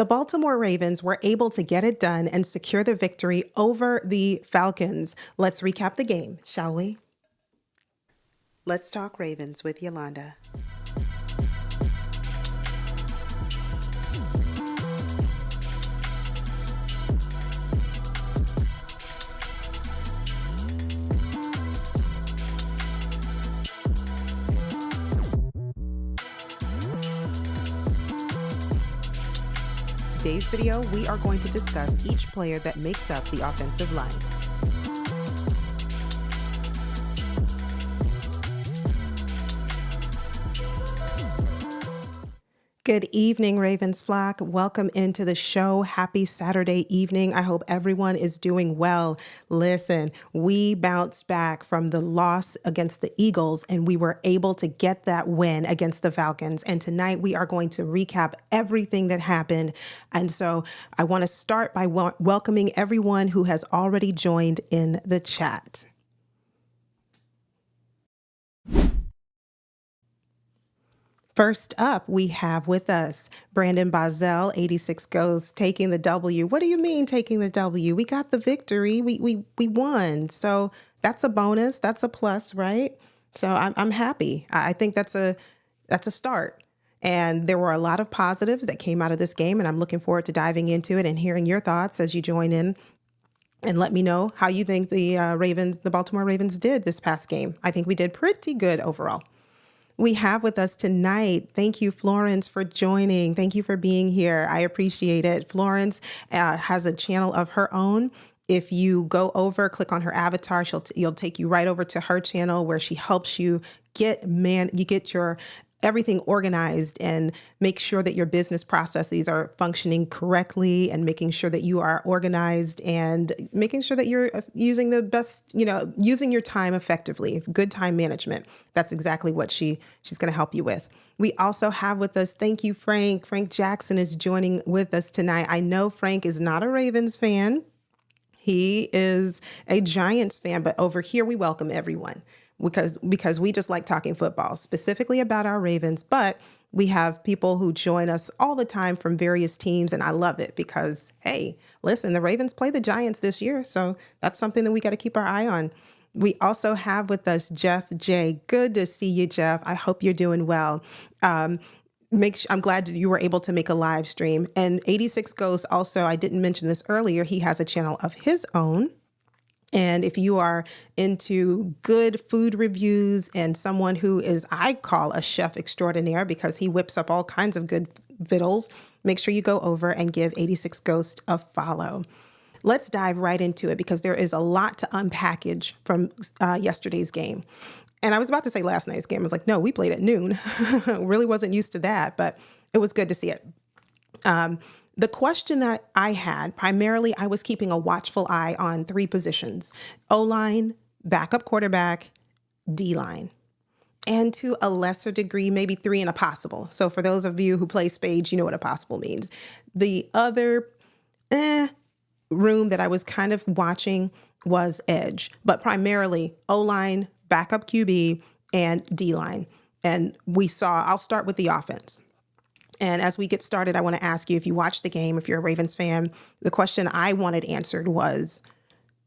The Baltimore Ravens were able to get it done and secure the victory over the Falcons. Let's recap the game, shall we? Let's talk Ravens with Yolanda. Today's video, we are going to discuss each player that makes up the offensive line. Good evening, Ravens flock. Welcome into the show. Happy Saturday evening. I hope everyone is doing well. Listen, we bounced back from the loss against the Eagles, and we were able to get that win against the Falcons. And tonight we are going to recap everything that happened. And so I want to start by welcoming everyone who has already joined in the chat. First up, we have with us Brandon Bazel, 86 goes, taking the W. What do you mean taking the W? We got the victory. We won. So that's a bonus. That's a plus, right? So I'm happy. I think that's a start. And there were a lot of positives that came out of this game, and I'm looking forward to diving into it and hearing your thoughts as you join in. And let me know how you think the Baltimore Ravens did this past game. I think we did pretty good overall. We have with us tonight, thank you, Florence, for joining. Thank you for being here. I appreciate it. Florence has a channel of her own. If you go over, click on her avatar, you'll take you right over to her channel where she helps you get your everything organized and make sure that your business processes are functioning correctly, and making sure that you are organized and making sure that you're using the best, using your time effectively. Good time management. That's exactly what she's going to help you with. We also have with us, thank you, Frank. Frank Jackson is joining with us tonight. I know Frank is not a Ravens fan. He is a Giants fan, but over here we welcome everyone. Because we just like talking football, specifically about our Ravens, but we have people who join us all the time from various teams, and I love it because, hey, listen, the Ravens play the Giants this year, so that's something that we got to keep our eye on. We also have with us Jeff J. Good to see you, Jeff. I hope you're doing well. I'm glad you were able to make a live stream. And 86 Ghosts also, I didn't mention this earlier, he has a channel of his own. And if you are into good food reviews and someone who is, I call a chef extraordinaire because he whips up all kinds of good vittles, make sure you go over and give 86 Ghost a follow. Let's dive right into it because there is a lot to unpackage from yesterday's game. And I was about to say last night's game. I was like, no, we played at noon. Really wasn't used to that, but it was good to see it. The question that I had, primarily, I was keeping a watchful eye on three positions: O-line, backup quarterback, D-line, and to a lesser degree, maybe three and a possible. So for those of you who play spades, you know what a possible means. The other room that I was kind of watching was edge, but primarily O-line, backup QB, and D-line. And I'll start with the offense. And as we get started, I want to ask you, if you watched the game, if you're a Ravens fan, the question I wanted answered was,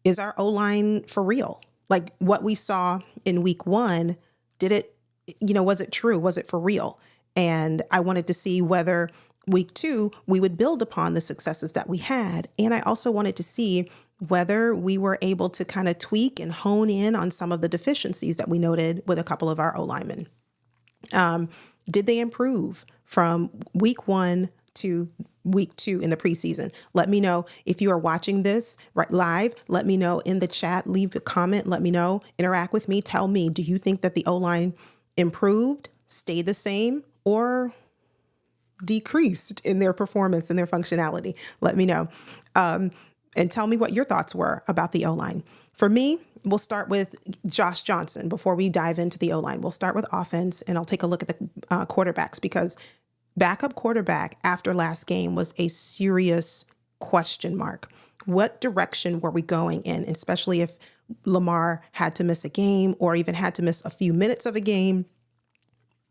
is our O-line for real? Like what we saw in week one, was it true? Was it for real? And I wanted to see whether week two, we would build upon the successes that we had. And I also wanted to see whether we were able to kind of tweak and hone in on some of the deficiencies that we noted with a couple of our O-linemen. Did they improve from week one to week two in the preseason? Let me know if you are watching this right live. Let me know in the chat, leave a comment, let me know, interact with me. Tell me, do you think that the O-line improved, stayed the same, or decreased in their performance and their functionality? Let me know. And tell me what your thoughts were about the O-line. For me, we'll start with Josh Johnson before we dive into the O-line. We'll start with offense, and I'll take a look at the quarterbacks, because backup quarterback after last game was a serious question mark. What direction were we going in, especially if Lamar had to miss a game or even had to miss a few minutes of a game?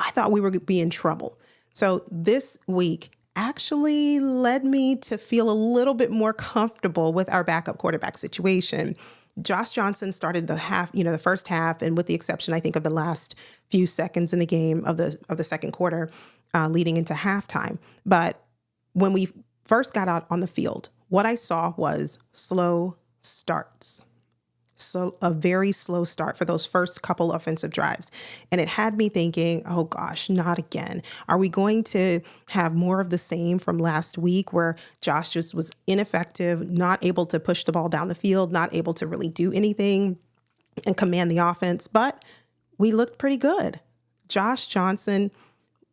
I thought we would be in trouble. So this week, actually led me to feel a little bit more comfortable with our backup quarterback situation. Josh Johnson started the first half, and with the exception, I think, of the last few seconds in the game of the second quarter, leading into halftime. But when we first got out on the field, what I saw was slow starts. So a very slow start for those first couple offensive drives. And it had me thinking, oh gosh, not again. Are we going to have more of the same from last week where Josh just was ineffective, not able to push the ball down the field, not able to really do anything and command the offense? But we looked pretty good. Josh Johnson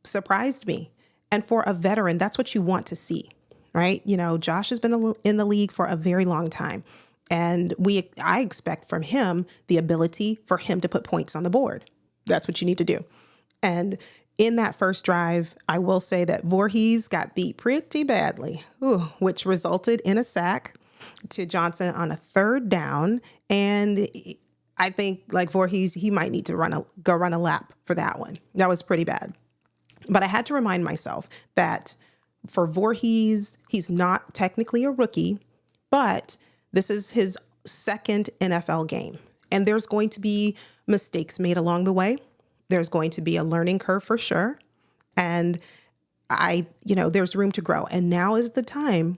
surprised me. And for a veteran, that's what you want to see, right? Josh has been in the league for a very long time. And I expect from him the ability for him to put points on the board. That's what you need to do. And in that first drive, I will say that Voorhees got beat pretty badly, which resulted in a sack to Johnson on a third down. And I think, like Voorhees, he might need to go run a lap for that one. That was pretty bad. But I had to remind myself that for Voorhees, he's not technically a rookie, but this is his second NFL game, and there's going to be mistakes made along the way. There's going to be a learning curve for sure. And there's room to grow. And now is the time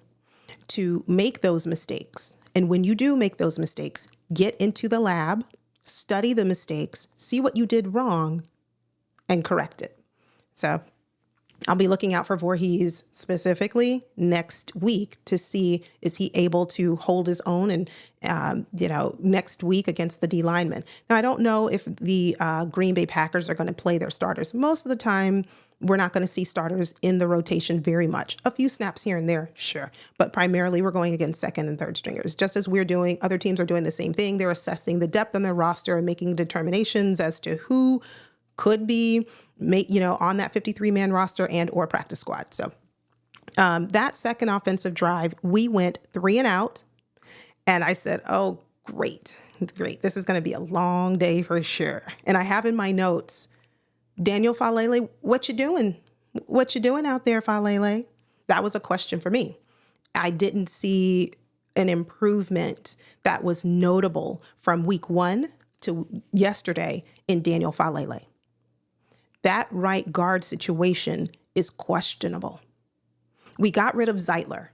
to make those mistakes. And when you do make those mistakes, get into the lab, study the mistakes, see what you did wrong, and correct it. So I'll be looking out for Voorhees specifically next week to see, is he able to hold his own and, next week against the D linemen. Now, I don't know if the Green Bay Packers are going to play their starters. Most of the time, we're not going to see starters in the rotation very much. A few snaps here and there, sure. But primarily, we're going against second and third stringers. Just as we're doing, other teams are doing the same thing. They're assessing the depth on their roster and making determinations as to who could be on that 53-man roster and or practice squad. So that second offensive drive, we went 3 and out. And I said, oh, great. It's great. This is going to be a long day for sure. And I have in my notes, Daniel Falele, what you doing? What you doing out there, Falele? That was a question for me. I didn't see an improvement that was notable from week 1 to yesterday in Daniel Falele. That right guard situation is questionable. We got rid of Zeitler,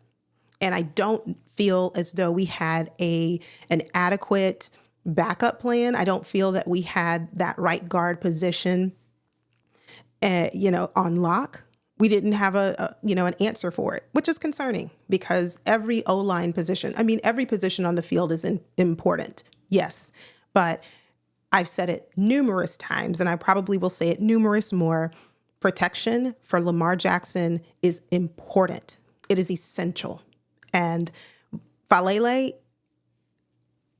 and I don't feel as though we had an adequate backup plan. I don't feel that we had that right guard position, on lock. We didn't have an answer for it, which is concerning because every O-line position, every position on the field is important. Yes, but I've said it numerous times, and I probably will say it numerous more. Protection for Lamar Jackson is important. It is essential. And Falele,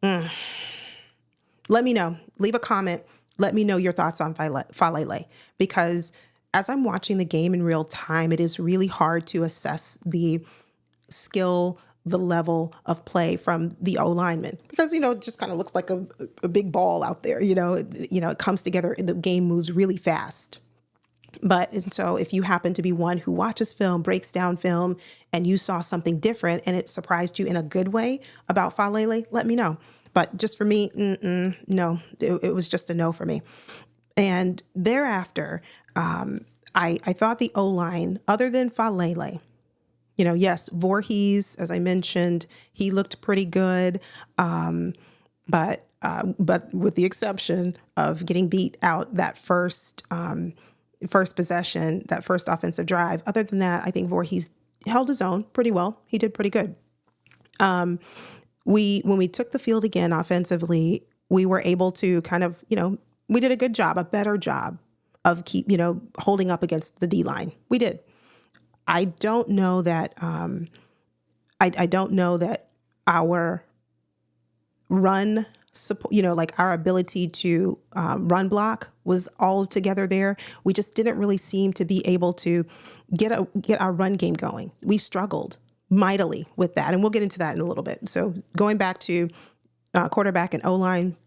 let me know. Leave a comment. Let me know your thoughts on Falele, because as I'm watching the game in real time, it is really hard to assess the skill, the level of play from the O-lineman, because, it just kind of looks like a big ball out there, it comes together and the game moves really fast. And so if you happen to be one who watches film, breaks down film, and you saw something different and it surprised you in a good way about Falele, let me know. But just for me, no, it was just a no for me. And thereafter, I thought the O-line, other than Falele, yes, Voorhees, as I mentioned, he looked pretty good, but with the exception of getting beat out that first possession, that first offensive drive. Other than that, I think Voorhees held his own pretty well. He did pretty good. When we took the field again offensively, we were able to kind of, we did a good job, a better job of holding up against the D line. We did. I don't know that I don't know that our run support, like our ability to run block was all together there. We just didn't really seem to be able to get our run game going. We struggled mightily with that, and we'll get into that in a little bit. So going back to quarterback and O-line,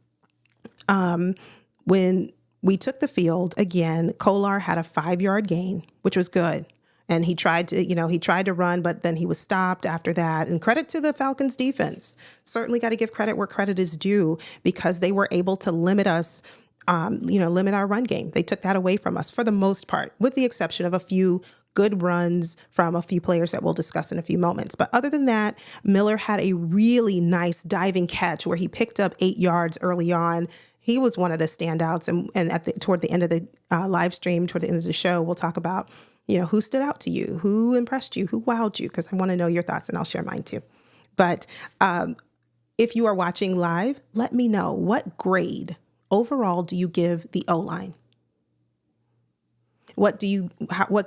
when we took the field again, Kolar had a 5-yard gain, which was good. And he tried to run, but then he was stopped after that. And credit to the Falcons defense. Certainly got to give credit where credit is due, because they were able to limit us, limit our run game. They took that away from us for the most part, with the exception of a few good runs from a few players that we'll discuss in a few moments. But other than that, Miller had a really nice diving catch where he picked up 8 yards early on. He was one of the standouts. And toward the end of the live stream, toward the end of the show, we'll talk about, who stood out to you, who impressed you, who wowed you, because I want to know your thoughts, and I'll share mine too. But if you are watching live, let me know, what grade overall do you give the O-line? What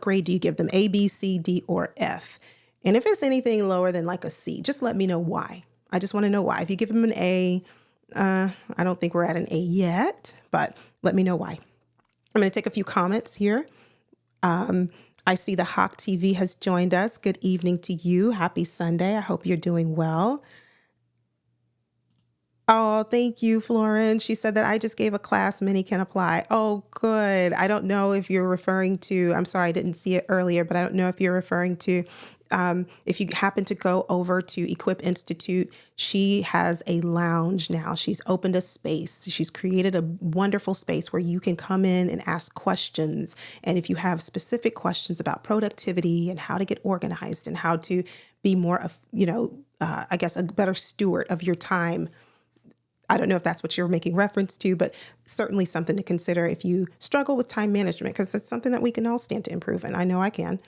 grade do you give them? A, B, C, D, or F? And if it's anything lower than like a C, just let me know why. I just want to know why. If you give them an A, I don't think we're at an A yet, but let me know why. I'm going to take a few comments here. I see the Hawk TV has joined us. Good evening to you. Happy Sunday. I hope you're doing well. Oh, thank you, Florence. She said that I just gave a class, many can apply. Oh, good. I don't know if you're referring to, I'm sorry, I didn't see it earlier, but I don't know if you're referring to, if you happen to go over to Equip Institute, she has a lounge now. She's opened a space. She's created a wonderful space where you can come in and ask questions. And if you have specific questions about productivity and how to get organized and how to be more of, I guess, a better steward of your time, I don't know if that's what you're making reference to, but certainly something to consider if you struggle with time management, because it's something that we can all stand to improve. And I know I can.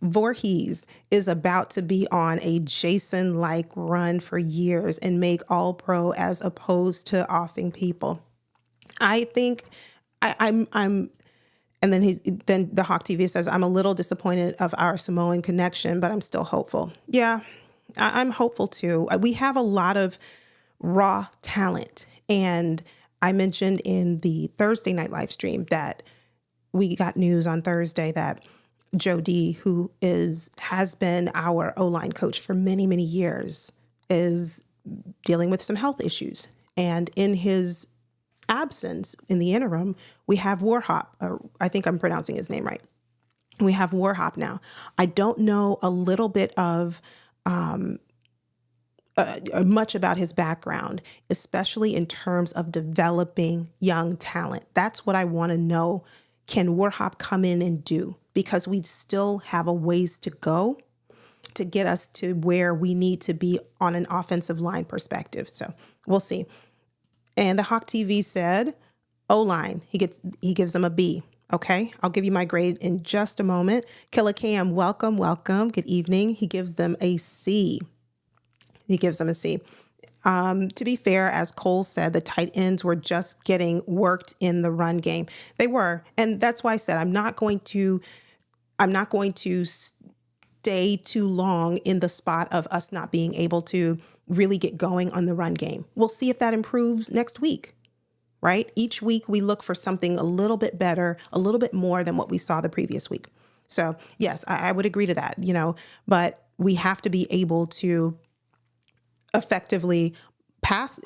Voorhees is about to be on a Jason-like run for years and make all pro as opposed to offing people. I think I'm, and then the Hawk TV says, I'm a little disappointed of our Samoan connection, but I'm still hopeful. Yeah, I'm hopeful too. We have a lot of raw talent. And I mentioned in the Thursday night live stream that we got news on Thursday that Joe D, who has been our O-line coach for many, many years, is dealing with some health issues. And in his absence, in the interim, we have Warhop. I think I'm pronouncing his name right. We have Warhop now. I don't know a little bit of much about his background, especially in terms of developing young talent. That's what I want to know. Can Warhop come in and do? Because we still have a ways to go to get us to where we need to be on an offensive line perspective. So we'll see. And the Hawk TV said, O-line, he gives them a B. Okay, I'll give you my grade in just a moment. Killer Cam, welcome. Good evening. He gives them a C. To be fair, as Cole said, the tight ends were just getting worked in the run game. They were. And that's why I said I'm not going to stay too long in the spot of us not being able to really get going on the run game. We'll see if that improves next week, right? Each week we look for something a little bit better, a little bit more than what we saw the previous week. So yes, I would agree to that, but we have to be able to effectively pass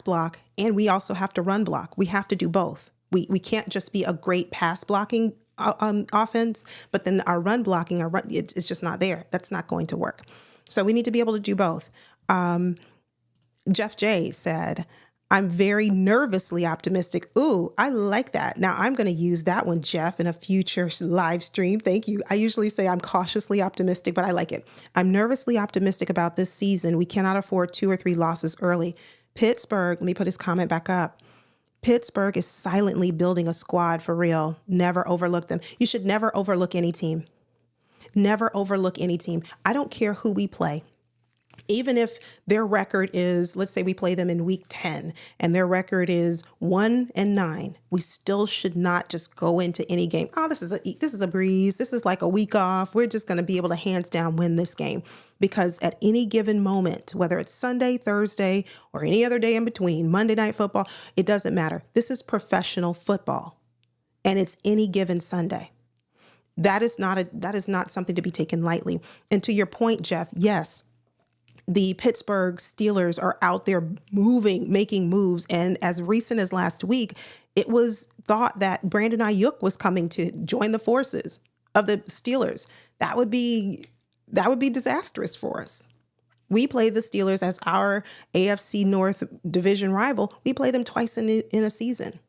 block, and we also have to run block. We have to do both. We can't just be a great pass blocking offense, but then our run blocking, it's just not there. That's not going to work. So we need to be able to do both. Jeff J said, I'm very nervously optimistic. Ooh, I like that. Now I'm going to use that one, Jeff, in a future live stream. Thank you. I usually say I'm cautiously optimistic, but I like it. I'm nervously optimistic about this season. We cannot afford 2 or 3 losses early. Pittsburgh, let me put his comment back up. Pittsburgh is silently building a squad for real. Never overlook them. You should never overlook any team. Never overlook any team. I don't care who we play. Even if their record is, let's say we play them in week 10 and their record is 1-9, we still should not just go into any game. Oh, this is a breeze. This is like a week off. We're just going to be able to hands down win this game, because at any given moment, whether it's Sunday, Thursday, or any other day in between, Monday Night Football, it doesn't matter. This is professional football, and it's any given Sunday. That is not something to be taken lightly. And to your point, Jeff, yes, the Pittsburgh Steelers are out there making moves. And as recent as last week, it was thought that Brandon Ayuk was coming to join the forces. of the Steelers. That would be disastrous for us. We play the Steelers as our AFC North division rival. We play them twice in a season.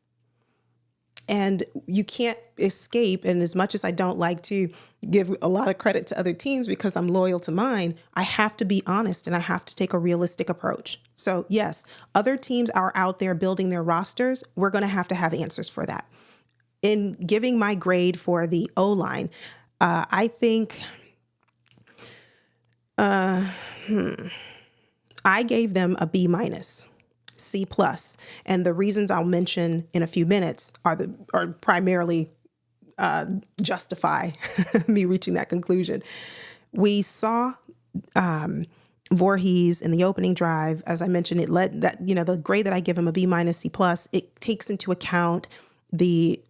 And you can't escape. And as much as I don't like to give a lot of credit to other teams because I'm loyal to mine, I have to be honest and I have to take a realistic approach. So yes, other teams are out there building their rosters. We're going to have answers for that. In giving my grade for the O-line, I think I gave them a B-, C+. And the reasons I'll mention in a few minutes are primarily justify me reaching that conclusion. We saw Voorhees in the opening drive. As I mentioned, it led that, the grade that I give him, a B-, C+, it takes into account the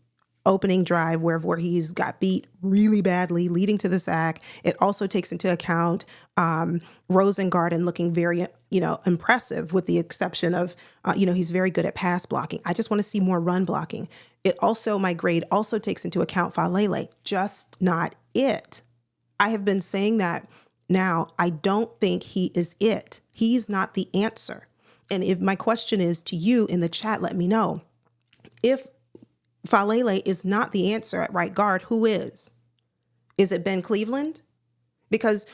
opening drive where Voorhees got beat really badly, leading to the sack. It also takes into account Rosengarten looking very, impressive, with the exception of, he's very good at pass blocking. I just want to see more run blocking. My grade also takes into account Falele, just not it. I have been saying that now. I don't think he is it. He's not the answer. And if my question is to you in the chat, let me know. If Falele is not the answer at right guard, who is? Is it Ben Cleveland? Because,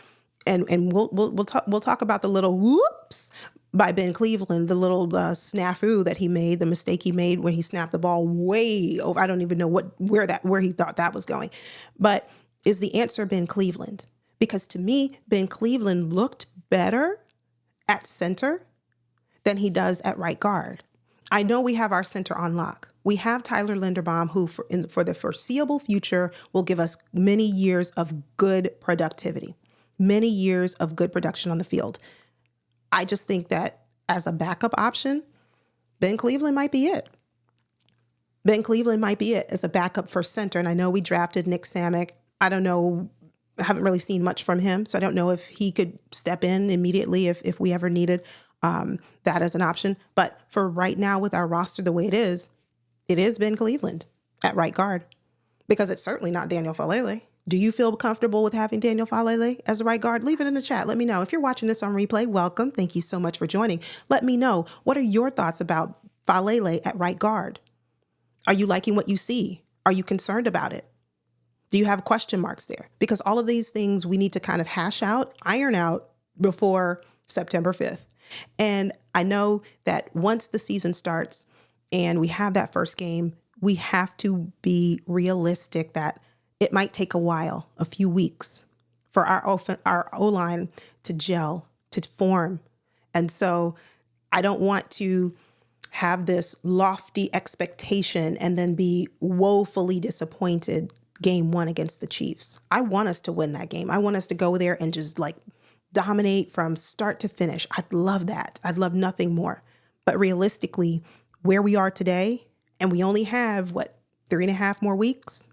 and we'll talk about the little whoops by Ben Cleveland, the little snafu that he made, the mistake he made when he snapped the ball way over. I don't even know where he thought that was going. But is the answer Ben Cleveland? Because to me, Ben Cleveland looked better at center than he does at right guard. I know we have our center on lock. We have Tyler Linderbaum, who for the foreseeable future will give us many years of good productivity, many years of good production on the field. I just think that as a backup option, Ben Cleveland might be it. Ben Cleveland might be it as a backup for center. And I know we drafted Nick Samick. I don't know. I haven't really seen much from him, so I don't know if he could step in immediately if we ever needed that as an option. But for right now, with our roster the way it is Ben Cleveland at right guard, because it's certainly not Daniel Falele. Do you feel comfortable with having Daniel Falele as a right guard? Leave it in the chat. Let me know. If you're watching this on replay, welcome. Thank you so much for joining. Let me know. What are your thoughts about Falele at right guard? Are you liking what you see? Are you concerned about it? Do you have question marks there? Because all of these things we need to kind of iron out before September 5th. And I know that once the season starts and we have that first game, we have to be realistic that it might take a while, a few weeks, for our O-line to gel, to form. And so I don't want to have this lofty expectation and then be woefully disappointed game one against the Chiefs. I want us to win that game. I want us to go there and just dominate from start to finish. I'd love that. I'd love nothing more. But realistically, where we are today, and we only have, 3.5 more weeks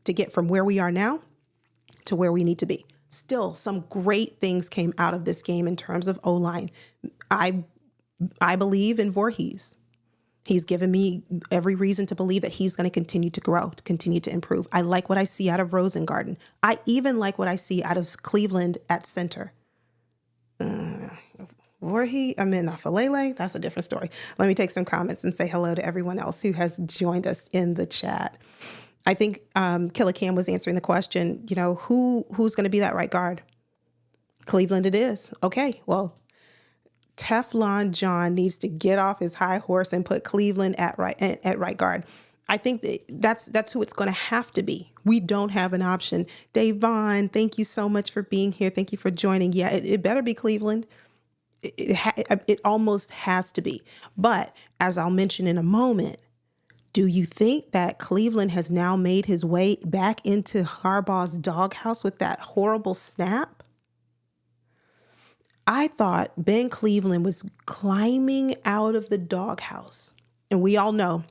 to get from where we are now to where we need to be. Still, some great things came out of this game in terms of O-line. I believe in Voorhees. He's given me every reason to believe that he's going to continue to grow, to continue to improve. I like what I see out of Rosengarten. I even like what I see out of Cleveland at center. Falele, that's a different story. Let me take some comments and say hello to everyone else who has joined us in the chat. I think Killer Cam was answering the question, who's going to be that right guard? Cleveland it is. Okay, well, Teflon John needs to get off his high horse and put Cleveland at right guard. I think that's who it's going to have to be. We don't have an option. Dave Vaughn, thank you so much for being here. Thank you for joining. Yeah, it better be Cleveland. It almost has to be. But as I'll mention in a moment, do you think that Cleveland has now made his way back into Harbaugh's doghouse with that horrible snap? I thought Ben Cleveland was climbing out of the doghouse. And we all know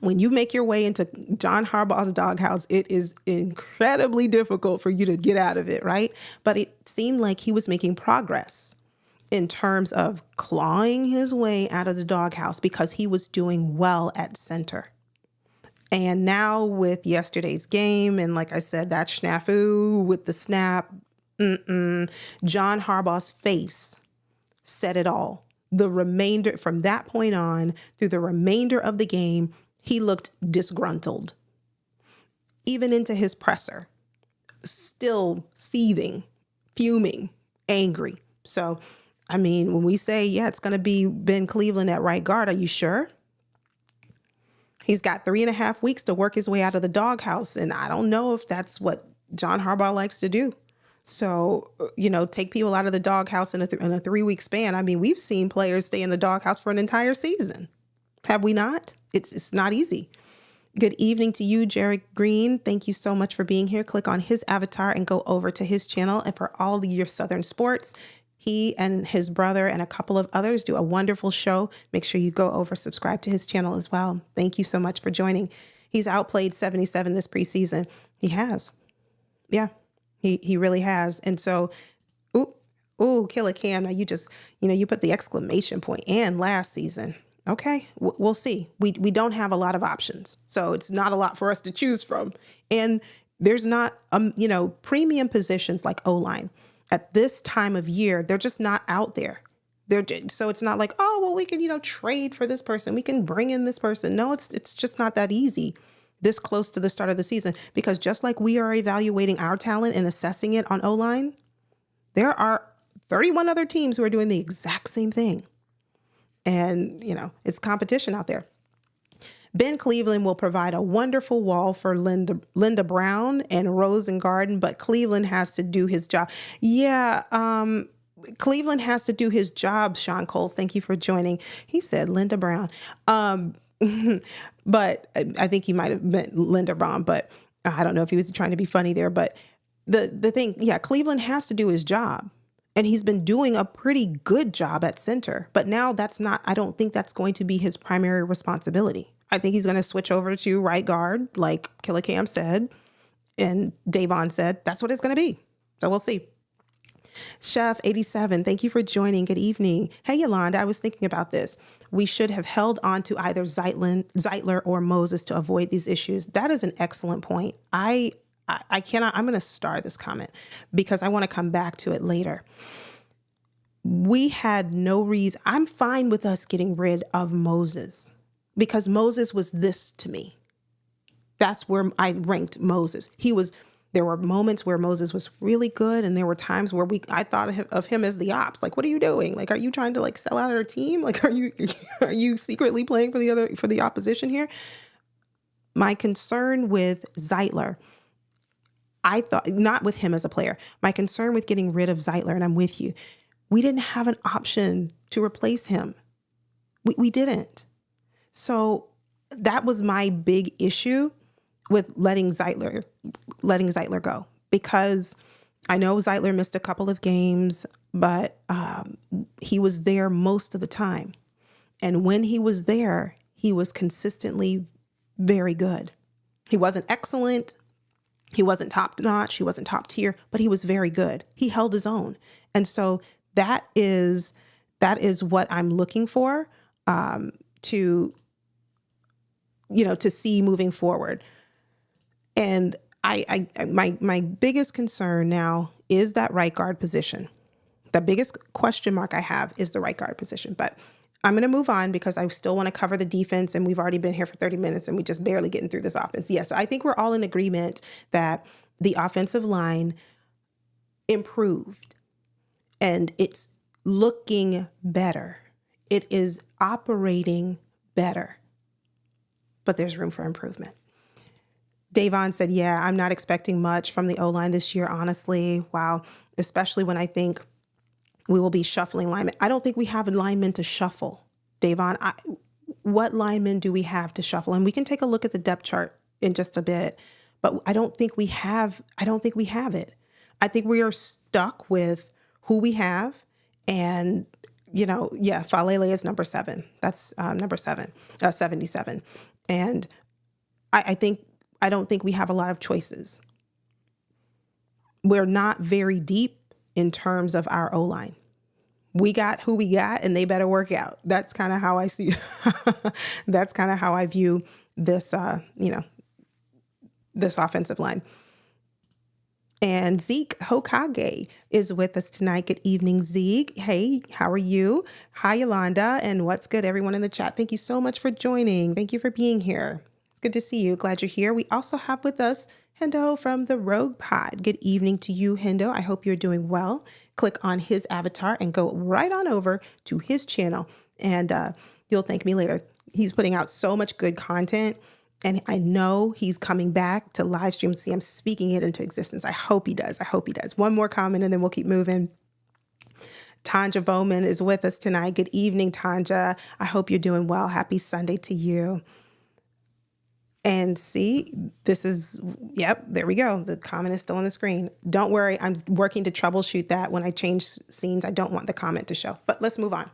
when you make your way into John Harbaugh's doghouse, it is incredibly difficult for you to get out of it, right? But it seemed like he was making progress in terms of clawing his way out of the doghouse because he was doing well at center. And now with yesterday's game, and like I said, that snafu with the snap, John Harbaugh's face said it all. The remainder, from that point on, through the remainder of the game, he looked disgruntled. Even into his presser, still seething, fuming, angry. So, I mean, when we say, yeah, it's going to be Ben Cleveland at right guard, are you sure? He's got 3.5 weeks to work his way out of the doghouse. And I don't know if that's what John Harbaugh likes to do. So, take people out of the doghouse in a 3-week span. I mean, we've seen players stay in the doghouse for an entire season. Have we not? It's not easy. Good evening to you, Jared Green. Thank you so much for being here. Click on his avatar and go over to his channel. And for all of your Southern sports, he and his brother and a couple of others do a wonderful show. Make sure you go over, subscribe to his channel as well. Thank you so much for joining. He's outplayed 77 this preseason. He has. Yeah, he really has. And so, Killer Cam, now you just, you put the exclamation point and last season. Okay, we'll see. We don't have a lot of options. So it's not a lot for us to choose from. And there's not, premium positions like O-line. At this time of year, they're just not out there. So it's not like, we can, trade for this person. We can bring in this person. No, it's just not that easy this close to the start of the season, because just like we are evaluating our talent and assessing it on O-line, there are 31 other teams who are doing the exact same thing. And, it's competition out there. Ben Cleveland will provide a wonderful wall for Linda Brown and Rosengarten, but Cleveland has to do his job. Yeah, Cleveland has to do his job, Sean Coles. Thank you for joining. He said Linda Brown. But I think he might have meant Linda Brown, but I don't know if he was trying to be funny there. But the thing, Cleveland has to do his job. And he's been doing a pretty good job at center. But now I don't think that's going to be his primary responsibility. I think he's going to switch over to right guard, like Killer Cam said, and Davon said, that's what it's going to be. So we'll see. Chef 87, thank you for joining. Good evening. Hey, Yolanda, I was thinking about this. We should have held on to either Zeitler or Moses to avoid these issues. That is an excellent point. I'm going to star this comment because I want to come back to it later. We had no reason. I'm fine with us getting rid of Moses because Moses was this to me. That's where I ranked Moses. There were moments where Moses was really good. And there were times where I thought of him as the ops. Like, what are you doing? Like, are you trying to sell out our team? Like, are you secretly playing for the opposition here? My concern with Zeitler, I thought, not with him as a player, my concern with getting rid of Zeitler, and I'm with you, we didn't have an option to replace him. We didn't. So that was my big issue with letting Zeitler go, because I know Zeitler missed a couple of games, but he was there most of the time. And when he was there, he was consistently very good. He wasn't excellent. He wasn't top notch. He wasn't top tier, but he was very good. He held his own. And so that is what I'm looking for to see moving forward. And my biggest concern now is that right guard position. The biggest question mark I have is the right guard position, but I'm going to move on because I still want to cover the defense, and we've already been here for 30 minutes and we just barely getting through this offense. Yes, I think we're all in agreement that the offensive line improved and it's looking better. It is operating better, but there's room for improvement. Davon said, yeah, I'm not expecting much from the O-line this year, honestly. Wow. Especially when I think we will be shuffling linemen. I don't think we have a lineman to shuffle, Davon. What linemen do we have to shuffle? And we can take a look at the depth chart in just a bit, but I don't think we have it. I think we are stuck with who we have. And, Falele is number 7. That's number 77. And I don't think we have a lot of choices. We're not very deep in terms of our O-line. We got who we got, and they better work out. That's kind of how I see. That's kind of how I view this this offensive line. And Zeke Hokage is with us tonight. Good evening, Zeke. Hey, how are you? Hi, Yolanda. And what's good, everyone in the chat? Thank you so much for joining. Thank you for being here. It's good to see you. Glad you're here. We also have with us Hendo from the Rogue Pod. Good evening to you, Hendo. I hope you're doing well. Click on his avatar and go right on over to his channel. And you'll thank me later. He's putting out so much good content. And I know he's coming back to live stream. See, I'm speaking it into existence. I hope he does. I hope he does. One more comment and then we'll keep moving. Tanja Bowman is with us tonight. Good evening, Tanja. I hope you're doing well. Happy Sunday to you. And see, this is, yep, there we go. The comment is still on the screen. Don't worry. I'm working to troubleshoot that. When I change scenes, I don't want the comment to show. But let's move on.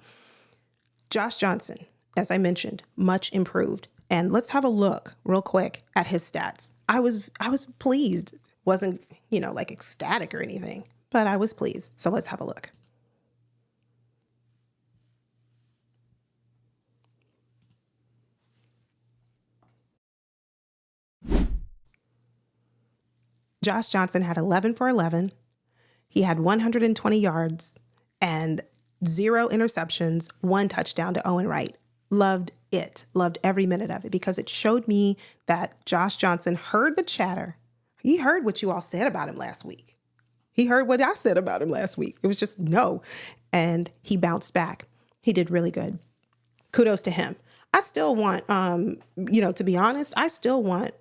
Josh Johnson, as I mentioned, much improved. And let's have a look real quick at his stats. I was pleased. Wasn't, like ecstatic or anything, but I was pleased. So let's have a look. Josh Johnson had 11 for 11. He had 120 yards and 0 interceptions, 1 touchdown to Owen Wright. Loved it. Loved every minute of it because it showed me that Josh Johnson heard the chatter. He heard what you all said about him last week. He heard what I said about him last week. It was just no. And he bounced back. He did really good. Kudos to him. I still want, to be honest, I still want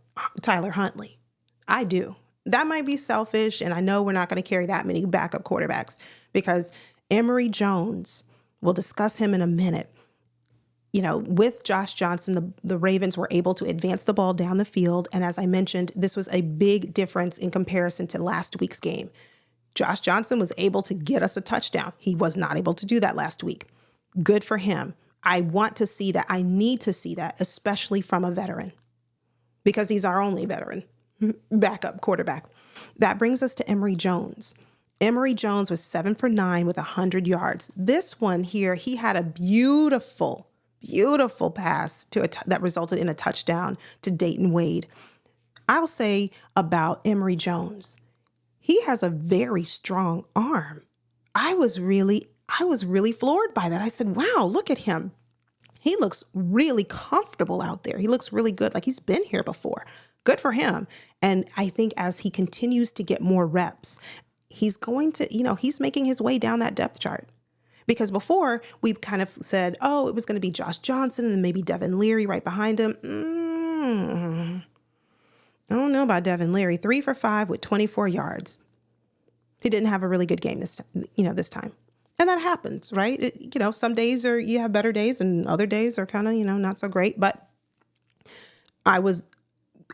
Tyler Huntley. I do. That might be selfish. And I know we're not going to carry that many backup quarterbacks because Emory Jones, we'll discuss him in a minute. With Josh Johnson, the Ravens were able to advance the ball down the field. And as I mentioned, this was a big difference in comparison to last week's game. Josh Johnson was able to get us a touchdown. He was not able to do that last week. Good for him. I want to see that. I need to see that, especially from a veteran, because he's our only veteran backup quarterback. That brings us to Emory Jones. Emory Jones was 7 for 9 with 100 yards. This one here, he had a beautiful pass that resulted in a touchdown to Dayton Wade. I'll say about Emory Jones, he has a very strong arm. I was really floored by that. I said, wow, look at him. He looks really comfortable out there. He looks really good. Like he's been here before. Good for him. And I think as he continues to get more reps, he's going to, he's making his way down that depth chart. Because before we kind of said, oh, it was going to be Josh Johnson and maybe Devin Leary right behind him. I don't know about Devin Leary. 3 for 5 with 24 yards. He didn't have a really good game this time. And that happens, right? Some days you have better days and other days are kind of, not so great. But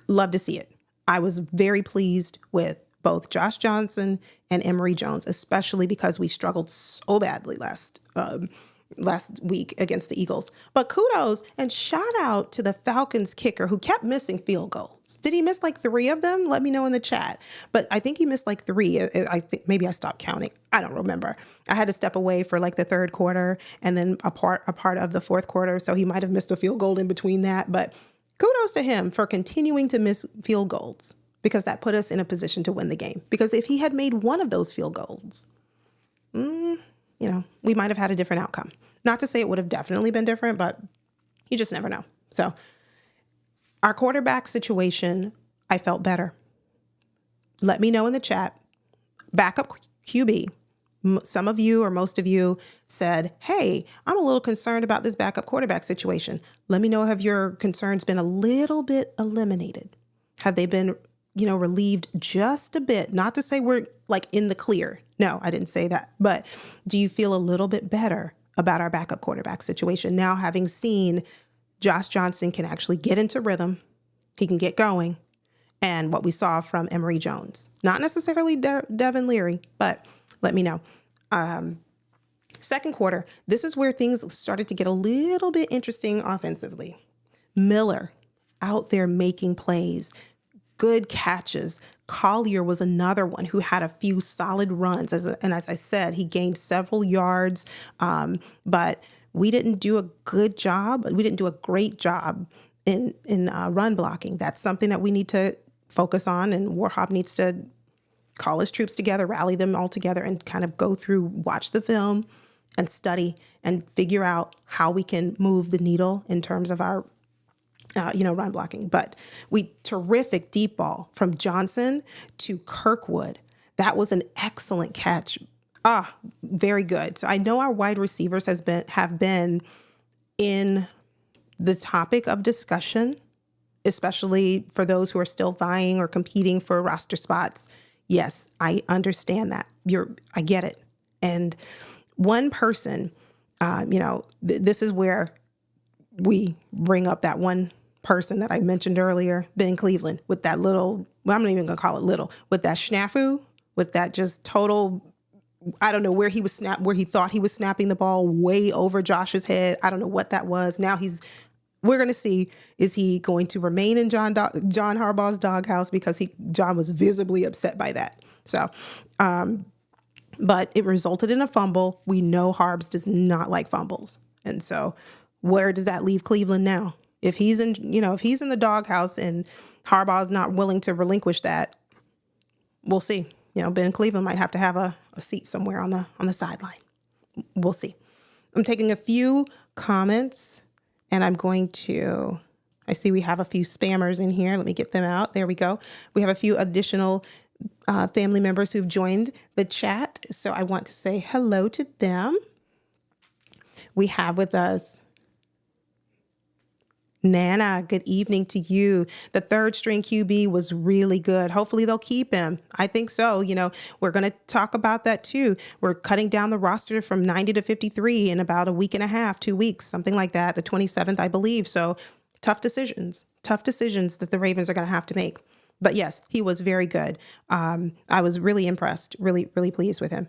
love to see it. I was very pleased with both Josh Johnson and Emory Jones, especially because we struggled so badly last week against the Eagles. But kudos and shout out to the Falcons kicker who kept missing field goals. Did he miss like 3 of them? Let me know in the chat. But I think he missed like 3. I think maybe I stopped counting. I don't remember. I had to step away for like the third quarter and then a part of the fourth quarter. So he might have missed a field goal in between that. But kudos to him for continuing to miss field goals, because that put us in a position to win the game. Because if he had made one of those field goals, we might have had a different outcome. Not to say it would have definitely been different, but you just never know. So our quarterback situation, I felt better. Let me know in the chat. Backup QB. Some of you or most of you said, hey, I'm a little concerned about this backup quarterback situation. Let me know, have your concerns been a little bit eliminated? Have they been relieved just a bit? Not to say we're like in the clear. No, I didn't say that. But do you feel a little bit better about our backup quarterback situation now, having seen Josh Johnson can actually get into rhythm? He can get going. And what we saw from Emory Jones, not necessarily Devin Leary, but let me know. Second quarter, this is where things started to get a little bit interesting offensively. Miller out there making plays. Good catches. Collier was another one who had a few solid runs. And as I said, he gained several yards, but we didn't do a good job. We didn't do a great job in run blocking. That's something that we need to focus on, and Warhop needs to call his troops together, rally them all together, and kind of go through, watch the film, and study and figure out how we can move the needle in terms of our run blocking. But terrific deep ball from Johnson to Kirkwood. That was an excellent catch. Very good. So I know our wide receivers have been in the topic of discussion, especially for those who are still vying or competing for roster spots. Yes, I understand that. I get it. And one person, this is where we bring up that one person that I mentioned earlier, Ben Cleveland, with that little, well, I'm not even going to call it little, with that snafu, with that just total, I don't know where he thought he was snapping the ball way over Josh's head. I don't know what that was. Now we're going to see, is he going to remain in John Harbaugh's doghouse, because John was visibly upset by that. So, but it resulted in a fumble. We know Harbs does not like fumbles. And so where does that leave Cleveland now? If he's in the doghouse and Harbaugh's not willing to relinquish that, we'll see. Ben Cleveland might have to have a seat somewhere on the sideline. We'll see. I'm taking a few comments, and I see we have a few spammers in here. Let me get them out. There we go. We have a few additional family members who've joined the chat, so I want to say hello to them. We have with us Nana, good evening to you. The third string QB was really good. Hopefully they'll keep him. I think so. We're going to talk about that too. We're cutting down the roster from 90 to 53 in about a week and a half, 2 weeks, something like that, the 27th, I believe. So tough decisions that the Ravens are going to have to make. But yes, he was very good. I was really impressed, really, really pleased with him.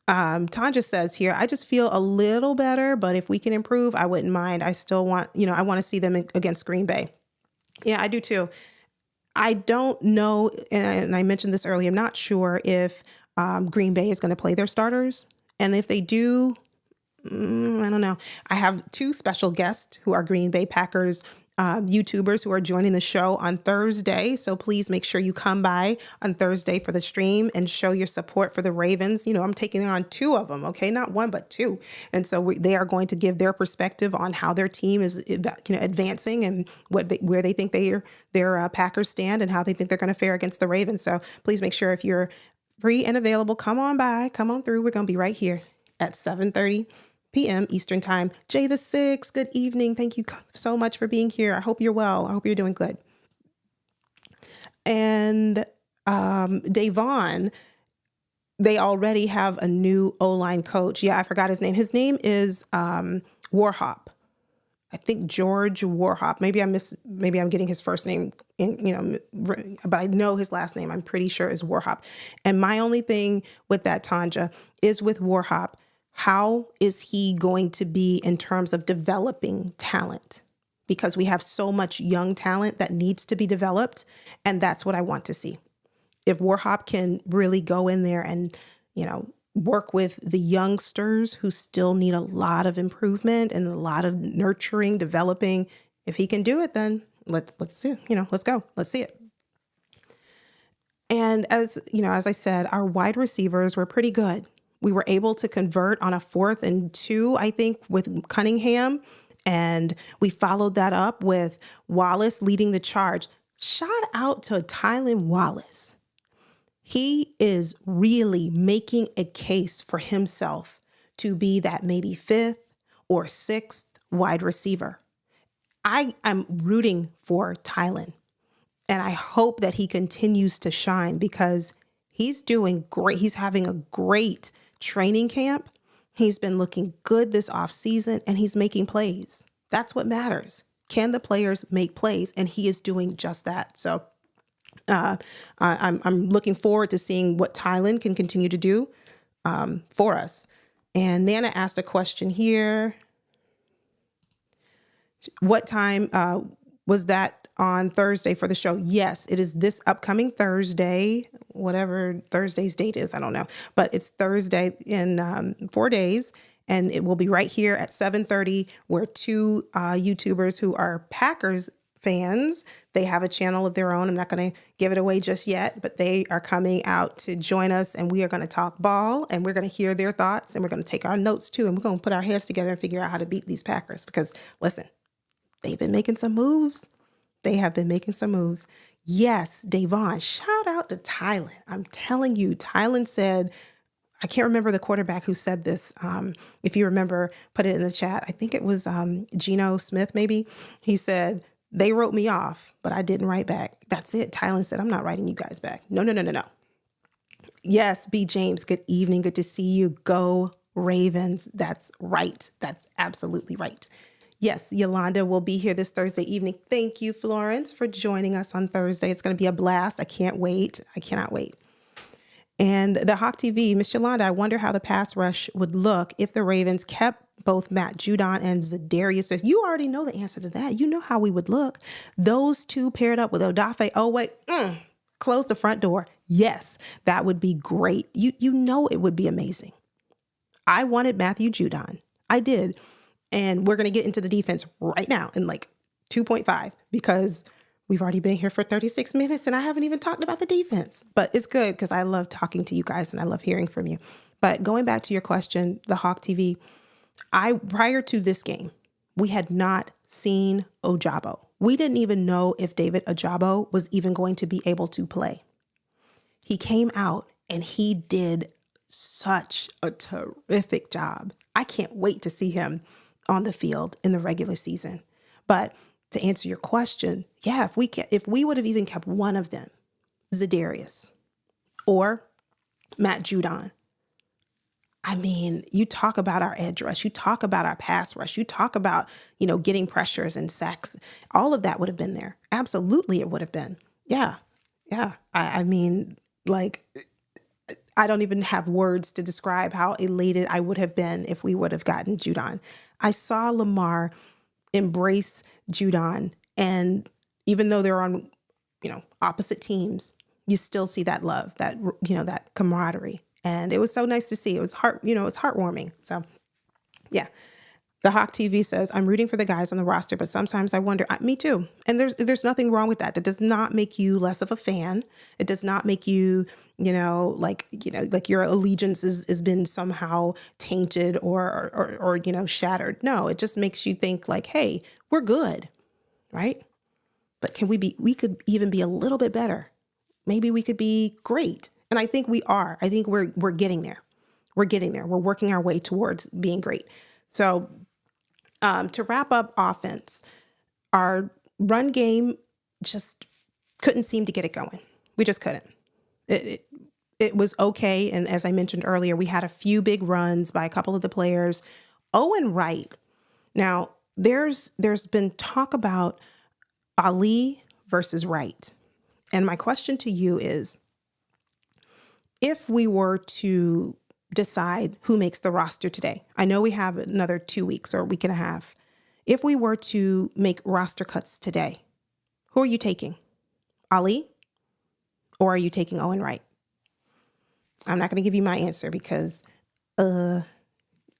Tanja says here, I just feel a little better, but if we can improve, I wouldn't mind. I still want, I want to see them against Green Bay. Yeah, I do too. I don't know, and I mentioned this earlier, I'm not sure if Green Bay is going to play their starters. And if they do, I don't know. I have two special guests who are Green Bay Packers YouTubers who are joining the show on Thursday. So please make sure you come by on Thursday for the stream and show your support for the Ravens. I'm taking on two of them, okay? Not one, but two. And so they are going to give their perspective on how their team is, advancing and where they think their Packers stand and how they think they're going to fare against the Ravens. So please make sure if you're free and available, come on by, come on through. We're going to be right here at 7:30 p.m. Eastern Time. Jay the Six, good evening. Thank you so much for being here. I hope you're well. I hope you're doing good. And Davon, they already have a new O-line coach. Yeah, I forgot his name. His name is Warhop. I think George Warhop. Maybe I'm getting his first name but I know his last name, I'm pretty sure, is Warhop. And my only thing with that, Tanja, is with Warhop, how is he going to be in terms of developing talent? Because we have so much young talent that needs to be developed, and that's what I want to see. If Warhop can really go in there and, work with the youngsters who still need a lot of improvement and a lot of nurturing, developing, if he can do it, then let's see, let's go. Let's see it. And as I said, our wide receivers were pretty good. We were able to convert on a 4th and 2, I think, with Cunningham. And we followed that up with Wallace leading the charge. Shout out to Tylan Wallace. He is really making a case for himself to be that maybe 5th or 6th wide receiver. I am rooting for Tylan. And I hope that he continues to shine because he's doing great. He's having a great training camp. He's been looking good this offseason and he's making plays. That's what matters. Can the players make plays? And he is doing just that. So I'm looking forward to seeing what Tylan can continue to do for us. And Nana asked a question here. What time was that on Thursday for the show? Yes, it is this upcoming Thursday, whatever Thursday's date is, I don't know. But it's Thursday in 4 days, and it will be right here at 7:30, where two YouTubers who are Packers fans. They have a channel of their own. I'm not going to give it away just yet, but they are coming out to join us, and we are going to talk ball, and we're going to hear their thoughts, and we're going to take our notes too, and we're going to put our heads together and figure out how to beat these Packers because, listen, they've been making some moves. They have been making some moves. Yes, Davon, shout out to Tylen. I'm telling you, Tylen said, I can't remember the quarterback who said this. If you remember, put it in the chat. I think it was Geno Smith, maybe. He said, they wrote me off, but I didn't write back. That's it. Tylen said, I'm not writing you guys back. No. Yes, B. James, good evening. Good to see you. Go Ravens. That's right. That's absolutely right. Yes, Yolanda will be here this Thursday evening. Thank you, Florence, for joining us on Thursday. It's going to be a blast. I can't wait. I cannot wait. And the Hawk TV, Miss Yolanda, I wonder how the pass rush would look if the Ravens kept both Matt Judon and Za'Darius Smith. You already know the answer to that. You know how we would look. Those two paired up with Odafe. Oh, wait, close the front door. Yes, that would be great. You know it would be amazing. I wanted Matthew Judon. I did. And we're going to get into the defense right now in like 2.5 because we've already been here for 36 minutes and I haven't even talked about the defense. But it's good because I love talking to you guys and I love hearing from you. But going back to your question, the Hawk TV, prior to this game, we had not seen Ojabo. We didn't even know if David Ojabo was even going to be able to play. He came out and he did such a terrific job. I can't wait to see him on the field in the regular season. But to answer your question, yeah, if we would have even kept one of them, Za'Darius or Matt Judon, I mean, you talk about our edge rush, you talk about our pass rush, you talk about, getting pressures and sacks, all of that would have been there. Absolutely, it would have been. Yeah. I mean, like, I don't even have words to describe how elated I would have been if we would have gotten Judon. I saw Lamar embrace Judon, and even though they're on, opposite teams, you still see that love, that camaraderie, and it was so nice to see. It was it's heartwarming. So, yeah. The Hawk TV says, I'm rooting for the guys on the roster, but sometimes I wonder, me too. And there's nothing wrong with that. That does not make you less of a fan. It does not make you, like your allegiance has been somehow tainted or shattered. No, it just makes you think like, hey, we're good, right? But we could even be a little bit better. Maybe we could be great. And I think we are. I think we're getting there. We're getting there. We're working our way towards being great. So, to wrap up offense, our run game just couldn't seem to get it going. We just couldn't. It was okay. And as I mentioned earlier, we had a few big runs by a couple of the players. Owen Wright. Now, there's been talk about Ali versus Wright. And my question to you is, if we were to decide who makes the roster today, I know we have another 2 weeks or a week and a half. If we were to make roster cuts today, who are you taking? Ali? Or are you taking Owen Wright? I'm not going to give you my answer because I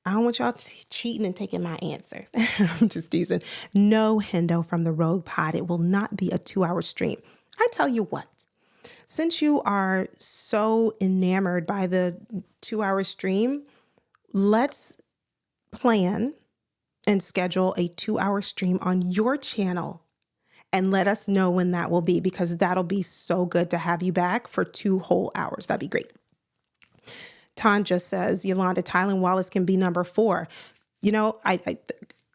don't want y'all cheating and taking my answers. I'm just teasing. No, Hendo from the Rogue Pod. It will not be a 2-hour stream. I tell you what. Since you are so enamored by the 2-hour stream, let's plan and schedule a 2-hour stream on your channel and let us know when that will be, because that'll be so good to have you back for 2 whole hours. That'd be great. Ton just says, Yolanda, Tylen Wallace can be number 4.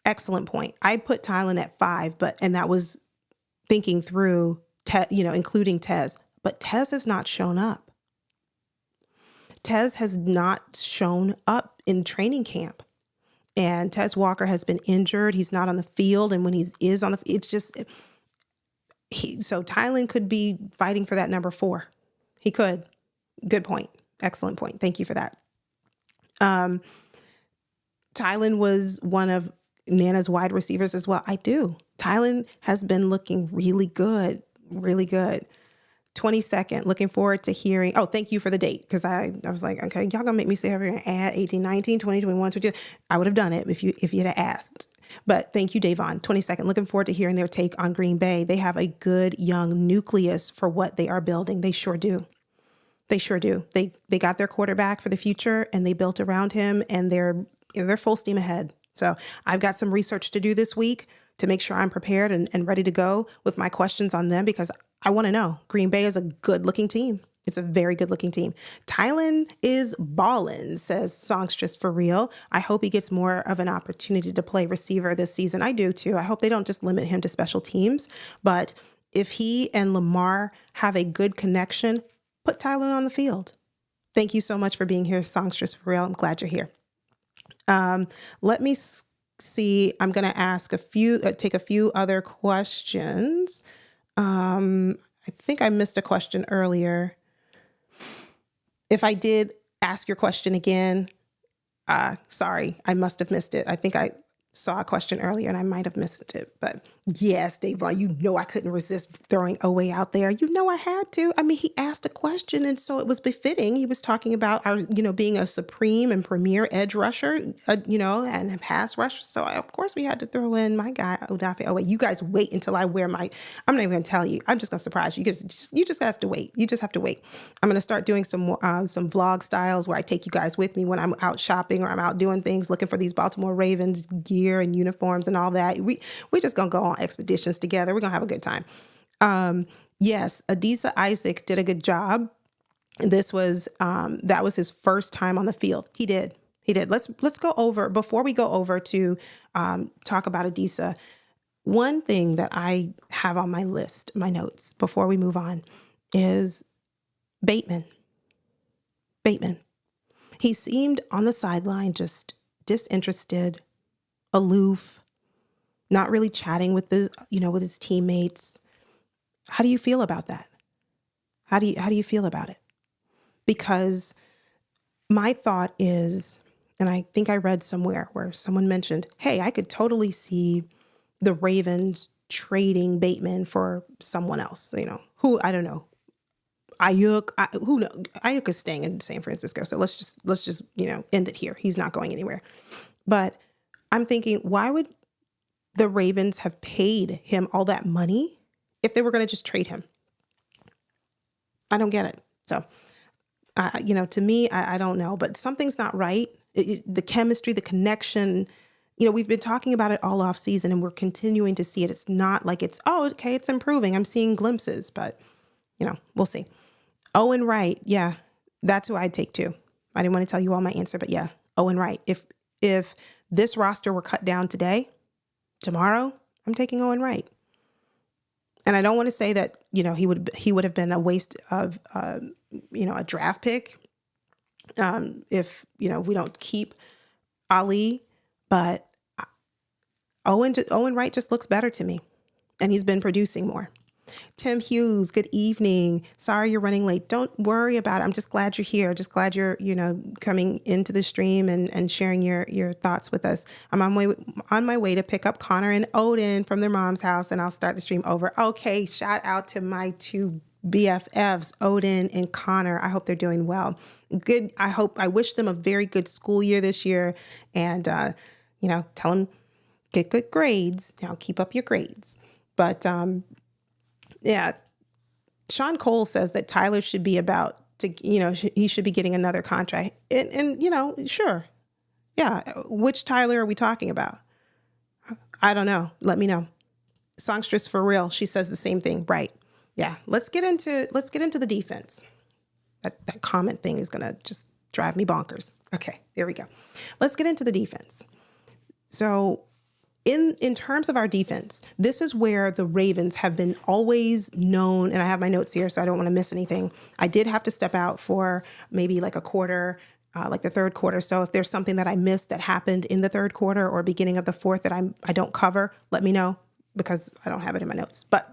Excellent point. I put Tylen at 5, and that was thinking through, including Tez. But Tez has not shown up. Tez has not shown up in training camp. And Tez Walker has been injured. He's not on the field. And when he is on it's just, so Tylen could be fighting for that number 4. He could. Good point. Excellent point. Thank you for that. Tylen was one of Nana's wide receivers as well. I do. Tylen has been looking really good, really good. 22nd, looking forward to hearing. Oh, thank you for the date. Because I was like, okay, y'all gonna make me say everything, add 18, 19, 20, 21, 22. I would have done it if you'd have asked. But thank you, Davon. 22nd, looking forward to hearing their take on Green Bay. They have a good young nucleus for what they are building. They sure do. They sure do. They got their quarterback for the future and they built around him, and they're full steam ahead. So I've got some research to do this week to make sure I'm prepared and ready to go with my questions on them, because I want to know. Green Bay is a good looking team. It's a very good looking team. Tylen is ballin', says Songstress for real. I hope he gets more of an opportunity to play receiver this season. I do too. I hope they don't just limit him to special teams, but if he and Lamar have a good connection, put Tylen on the field. Thank you so much for being here, Songstress for real. I'm glad you're here. Let me see. I'm going to take a few other questions. I think I missed a question earlier. If I did, ask your question again. Sorry, I must have missed it. I think I saw a question earlier and I might have missed it. But yes, Davon, you know I couldn't resist throwing Owe out there. You know I had to. I mean, he asked a question, and so it was befitting. He was talking about our, being a supreme and premier edge rusher, and a pass rusher. So of course we had to throw in my guy, Odafe Owe. You guys wait until I wear my. I'm not even going to tell you. I'm just going to surprise you. You just have to wait. You just have to wait. I'm going to start doing some vlog styles where I take you guys with me when I'm out shopping or I'm out doing things, looking for these Baltimore Ravens gear and uniforms and all that. We're just going to go on expeditions together. We're going to have a good time. Yes, Adisa Isaac did a good job. This was, that was his first time on the field. He did. Let's go over, before we go over to talk about Adisa, one thing that I have on my list, my notes, before we move on, is Bateman. He seemed on the sideline just disinterested, aloof, not really chatting with with his teammates. How do you feel about that? How do you feel about it? Because my thought is, and I think I read somewhere where someone mentioned, hey, I could totally see the Ravens trading Bateman for someone else, who, I don't know. Ayuk, who knows? Ayuk is staying in San Francisco. So let's just, end it here. He's not going anywhere. But I'm thinking, why would the Ravens have paid him all that money if they were going to just trade him? I don't get it. So, to me, I don't know, but something's not right. The chemistry, the connection, we've been talking about it all off season and we're continuing to see it. It's not like it's improving. I'm seeing glimpses, but we'll see. Owen Wright. Yeah, that's who I'd take too. I didn't want to tell you all my answer, but yeah, Owen Wright. If this roster were cut down today, tomorrow, I'm taking Owen Wright. And I don't want to say that, he would have been a waste of, a draft pick if, we don't keep Ali. But Owen Wright just looks better to me. And he's been producing more. Tim Hughes, good evening. Sorry you're running late. Don't worry about it. I'm just glad you're here. Just glad you're, coming into the stream and sharing your thoughts with us. I'm on my way to pick up Connor and Odin from their mom's house, and I'll start the stream over. Okay, shout out to my two BFFs, Odin and Connor. I hope they're doing well. Good. I wish them a very good school year this year, and tell them get good grades. Now keep up your grades. But yeah, Sean Cole says that Tyler should be he should be getting another contract. And sure. Yeah. Which Tyler are we talking about? I don't know. Let me know. Songstress for real. She says the same thing. Right. Yeah. Let's get into the defense. That comment thing is going to just drive me bonkers. Okay. There we go. Let's get into the defense. So in terms of our defense, this is where the Ravens have been always known, and I have my notes here, so I don't want to miss anything. I did have to step out for maybe like a quarter, like the third quarter. So if there's something that I missed that happened in the third quarter or beginning of the fourth that I don't cover, let me know, because I don't have it in my notes. But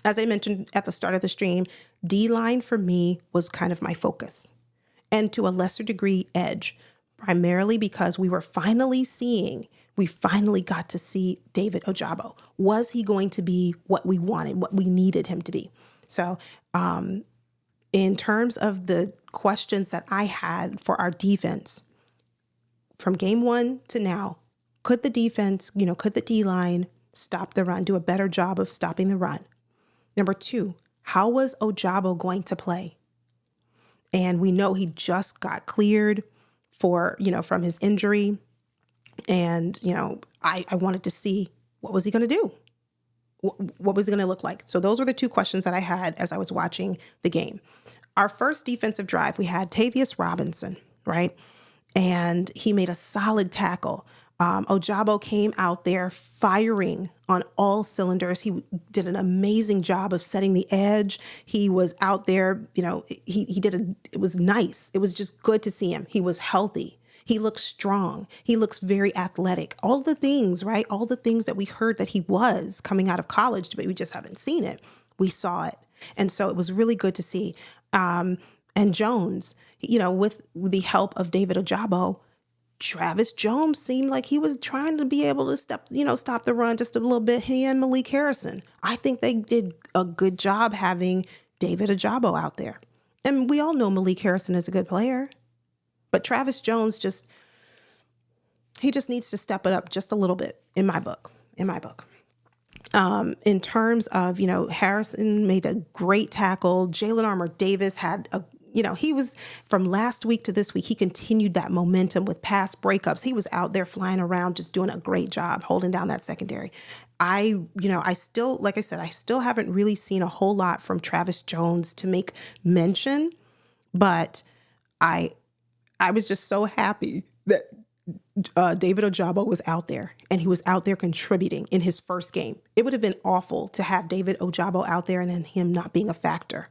as I mentioned at the start of the stream, D-line for me was kind of my focus, and to a lesser degree, edge, primarily because we finally got to see David Ojabo. Was he going to be what we wanted, what we needed him to be? So in terms of the questions that I had for our defense from game one to now, could the defense, could the D-line stop the run, do a better job of stopping the run? Number two, how was Ojabo going to play? And we know he just got cleared for, from his injury. And, I wanted to see, what was he going to do? What was it going to look like? So those were the two questions that I had as I was watching the game. Our first defensive drive, we had Tavius Robinson, right? And he made a solid tackle. Ojabo came out there firing on all cylinders. He did an amazing job of setting the edge. He was out there, it was nice. It was just good to see him. He was healthy. He looks strong. He looks very athletic. All the things, right? All the things that we heard that he was coming out of college, but we just haven't seen it. We saw it. And so it was really good to see. And Jones, with the help of David Ojabo, Travis Jones seemed like he was trying to be able to stop the run just a little bit. He and Malik Harrison. I think they did a good job having David Ojabo out there. And we all know Malik Harrison is a good player. But Travis Jones he just needs to step it up just a little bit in my book. In terms of, Harrison made a great tackle. Jalen Armour-Davis had he was from last week to this week. He continued that momentum with pass breakups. He was out there flying around, just doing a great job holding down that secondary. I still haven't really seen a whole lot from Travis Jones to make mention, but I was just so happy that David Ojabo was out there and he was out there contributing in his first game. It would have been awful to have David Ojabo out there and then him not being a factor,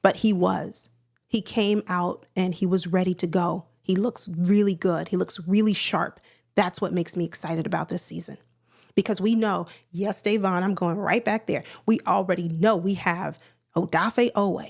but he was. He came out and he was ready to go. He looks really good. He looks really sharp. That's what makes me excited about this season. Because we know, yes, Davon, I'm going right back there. We already know we have Odafe Owe.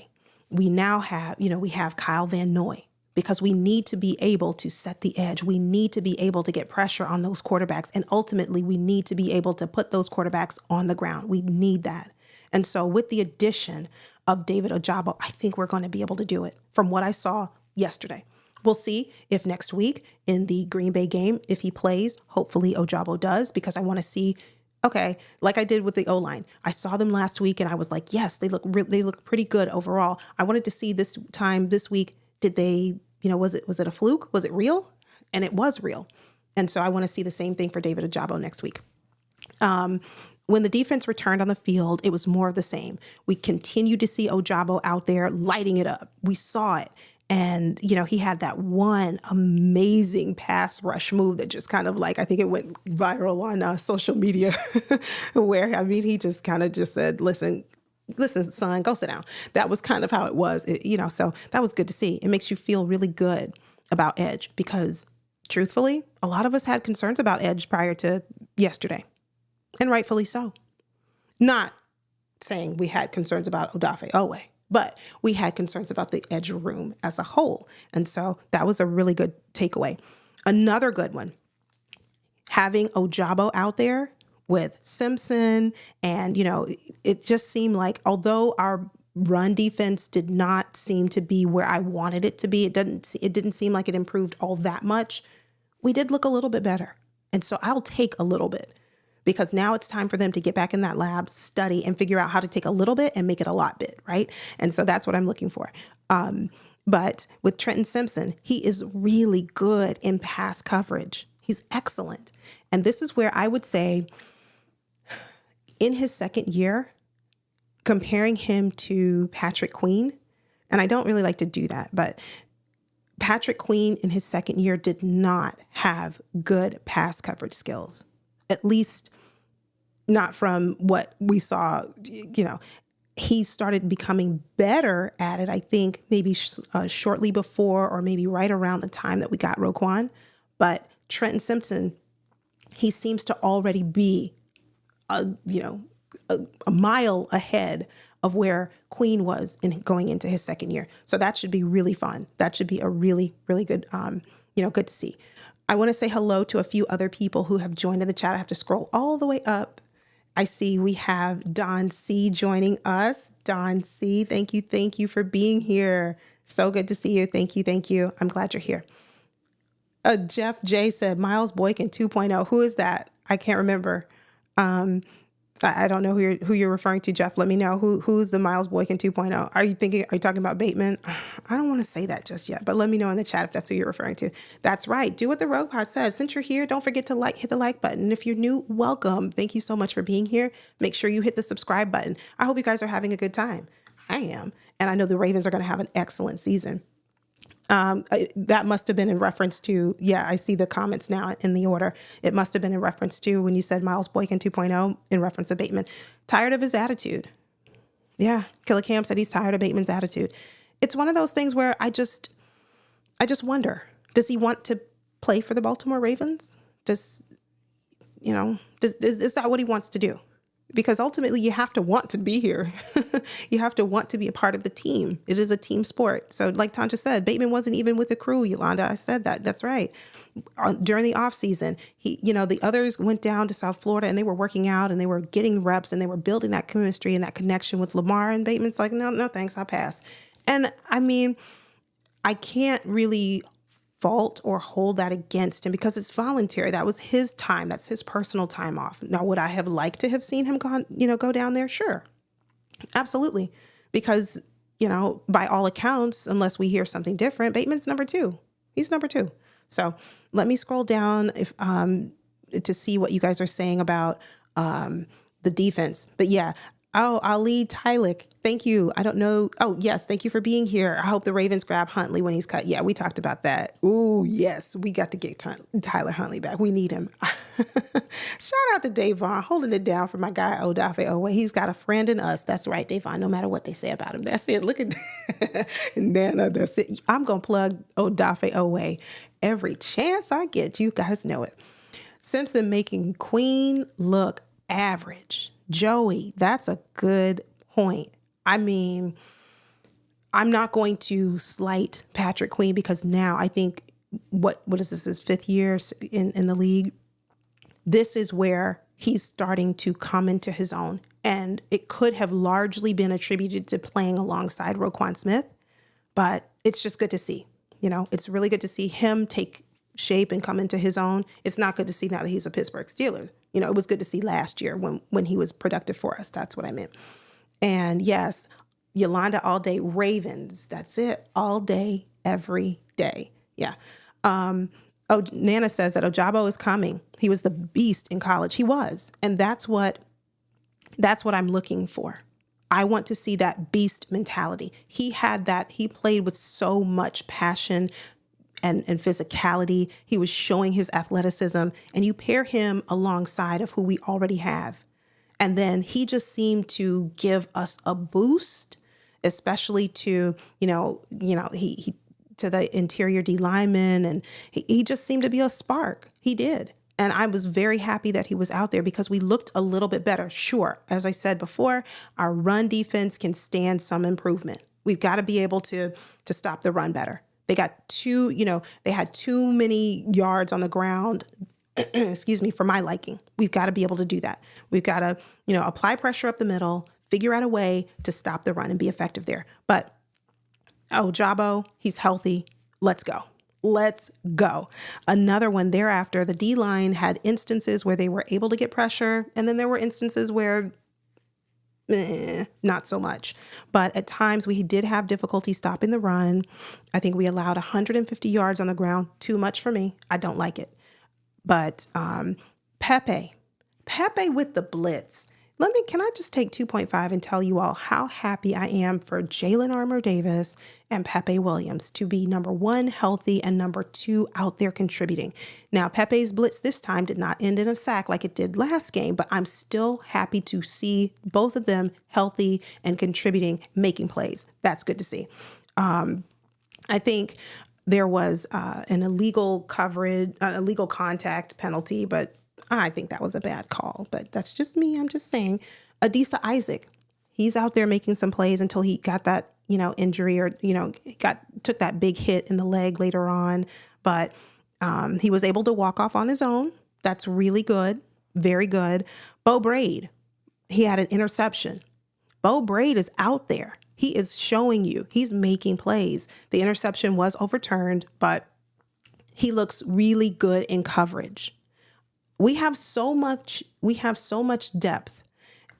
We now have, we have Kyle Van Noy. Because we need to be able to set the edge. We need to be able to get pressure on those quarterbacks. And ultimately, we need to be able to put those quarterbacks on the ground. We need that. And so with the addition of David Ojabo, I think we're going to be able to do it from what I saw yesterday. We'll see if next week in the Green Bay game, if he plays, hopefully Ojabo does, because I want to see, okay, like I did with the O-line. I saw them last week and I was like, yes, they look pretty good overall. I wanted to see this week, did they, was it a fluke? Was it real? And it was real. And so I want to see the same thing for David Ojabo next week. When the defense returned on the field, it was more of the same. We continued to see Ojabo out there lighting it up. We saw it. And, he had that one amazing pass rush move that just kind of I think it went viral on social media where, he just kind of just said, listen, son, go sit down. That was kind of how it was, so that was good to see. It makes you feel really good about edge because truthfully, a lot of us had concerns about edge prior to yesterday, and rightfully so. Not saying we had concerns about Odafe Owe, but we had concerns about the edge room as a whole. And so that was a really good takeaway. Another good one, having Ojabo out there with Simpson. And, it just seemed like although our run defense did not seem to be where I wanted it to be, it didn't seem like it improved all that much. We did look a little bit better. And so I'll take a little bit because now it's time for them to get back in that lab, study, and figure out how to take a little bit and make it a lot bit, right? And so that's what I'm looking for. But with Trenton Simpson, he is really good in pass coverage. He's excellent. And this is where I would say, in his second year, comparing him to Patrick Queen, and I don't really like to do that, but Patrick Queen in his second year did not have good pass coverage skills, at least not from what we saw. He started becoming better at it, I think, maybe shortly before or maybe right around the time that we got Roquan. But Trenton Simpson, he seems to already be a mile ahead of where Queen was in going into his second year. So that should be really fun. That should be a really, really good, good to see. I want to say hello to a few other people who have joined in the chat. I have to scroll all the way up. I see we have Don C joining us. Don C, thank you for being here. So good to see you. Thank you. I'm glad you're here. Jeff J said Miles Boykin 2.0. Who is that? I can't remember. I don't know who you're referring to, Jeff. Let me know who's the Miles Boykin 2.0. Are you talking about Bateman? I don't want to say that just yet, but let me know in the chat if that's who you're referring to. That's right. Do what the Rogue Pod says. Since you're here, don't forget to hit the like button. And if you're new, welcome. Thank you so much for being here. Make sure you hit the subscribe button. I hope you guys are having a good time. I am. And I know the Ravens are going to have an excellent season. That must have been in reference to, I see the comments now in the order. It must have been in reference to when you said Miles Boykin 2.0 in reference to Bateman. Tired of his attitude. Yeah. Killer Cam said he's tired of Bateman's attitude. It's one of those things where I just wonder, does he want to play for the Baltimore Ravens? Is that what he wants to do? Because ultimately you have to want to be here. You have to want to be a part of the team. It is a team sport. So like Tanja said, Bateman wasn't even with the crew, Yolanda. I said that. That's right. During the off season, the others went down to South Florida and they were working out and they were getting reps and they were building that chemistry and that connection with Lamar, and Bateman's like, no, thanks. I'll pass. And I mean, I can't really fault or hold that against him because it's voluntary. That was his time. That's his personal time off. Now, would I have liked to have seen him go down there? Sure. Absolutely. Because, by all accounts, unless we hear something different, Bateman's number 2. He's number 2. So let me scroll down to see what you guys are saying about the defense. But yeah. Oh, Ali Tylick. Thank you. I don't know. Oh, yes. Thank you for being here. I hope the Ravens grab Huntley when he's cut. Yeah, we talked about that. Ooh, yes. We got to get Tyler Huntley back. We need him. Shout out to Davon holding it down for my guy, Odafe Owe. He's got a friend in us. That's right, Davon, no matter what they say about him. That's it. Look at Nana. That's it. I'm going to plug Odafe Owe every chance I get. You guys know it. Simpson making Queen look average. Joey, that's a good point. I mean, I'm not going to slight Patrick Queen because now I think what is this, his 5th year in the league? This is where he's starting to come into his own. And it could have largely been attributed to playing alongside Roquan Smith, but it's just good to see. It's really good to see him take shape and come into his own. It's not good to see now that he's a Pittsburgh Steeler. It was good to see last year when he was productive for us. That's what I meant. And yes, Yolanda all day, Ravens. That's it. All day, every day. Yeah. Nana says that Ojabo is coming. He was the beast in college. He was. And that's what I'm looking for. I want to see that beast mentality. He had that. He played with so much passion and physicality. He was showing his athleticism, and you pair him alongside of who we already have. And then he just seemed to give us a boost, especially to, he to the interior D lineman. And he just seemed to be a spark. He did. And I was very happy that he was out there because we looked a little bit better. Sure. As I said before, our run defense can stand some improvement. We've got to be able to stop the run better. They got they had too many yards on the ground, excuse me, for my liking. We've got to be able to do that. We've got to, apply pressure up the middle, figure out a way to stop the run and be effective there. But Ojabo, he's healthy. Let's go. Let's go. Another one thereafter, the D-line had instances where they were able to get pressure, and then there were instances where not so much. But at times we did have difficulty stopping the run. I think we allowed 150 yards on the ground. Too much for me. I don't like it. But Pepe with the blitz. Can I just take 2.5 and tell you all how happy I am for Jalen Armour-Davis and Pepe Williams to be number 1, healthy, and number 2, out there contributing. Now, Pepe's blitz this time did not end in a sack like it did last game, but I'm still happy to see both of them healthy and contributing, making plays. That's good to see. I think there was an illegal contact penalty, but I think that was a bad call, but that's just me. I'm just saying. Adisa Isaac, he's out there making some plays until he got that, injury or, took that big hit in the leg later on. But he was able to walk off on his own. That's really good. Very good. Bo Braid. He had an interception. Bo Braid is out there. He is showing you. He's making plays. The interception was overturned, but he looks really good in coverage. We have so much depth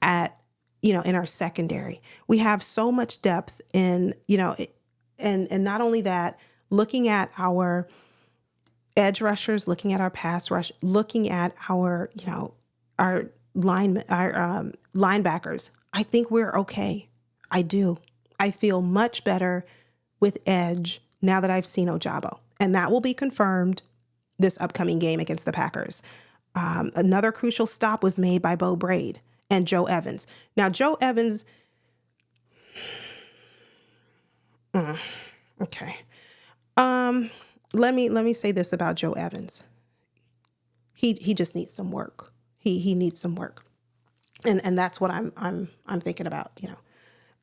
in our secondary. We have so much depth in, and not only that, looking at our edge rushers, looking at our pass rush, looking at our linebackers. I think we're okay. I do. I feel much better with edge now that I've seen Ojabo, and that will be confirmed this upcoming game against the Packers. Another crucial stop was made by Bo Braid and Joe Evans. Now, Joe Evans, okay. Let me say this about Joe Evans. He just needs some work. He needs some work, and that's what I'm thinking about.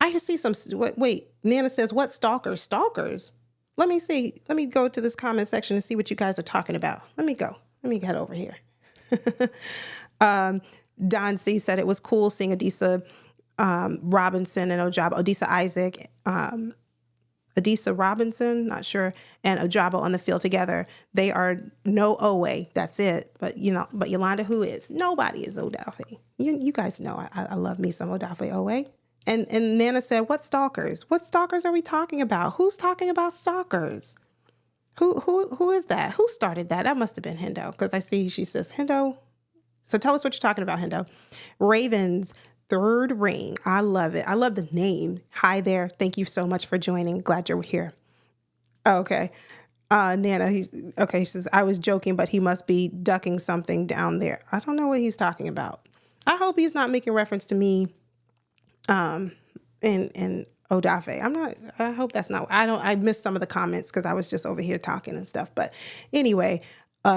I can see some. Wait, Nana says, "What stalkers? Stalkers? Let me see. Let me go to this comment section and see what you guys are talking about. Let me go. Let me get over here." Don C said it was cool seeing Adisa Robinson and Ojabo, Adisa Isaac, Adisa Robinson, not sure, and Ojabo on the field together. They are no Owe. That's it. But Yolanda, who is? Nobody is Odafe. You guys know I love me some Odafe Owe. And Nana said, "What stalkers? What stalkers are we talking about? Who's talking about stalkers? Who is that? Who started that? That must have been Hendo, because I see she says Hendo. So tell us what you're talking about, Hendo. Ravens, third ring. I love it. I love the name. Hi there. Thank you so much for joining. Glad you're here. Okay. Nana, he says, "I was joking, but he must be ducking something down there." I don't know what he's talking about. I hope he's not making reference to me in Odafe. I hope that's not, I missed some of the comments because I was just over here talking and stuff. But anyway,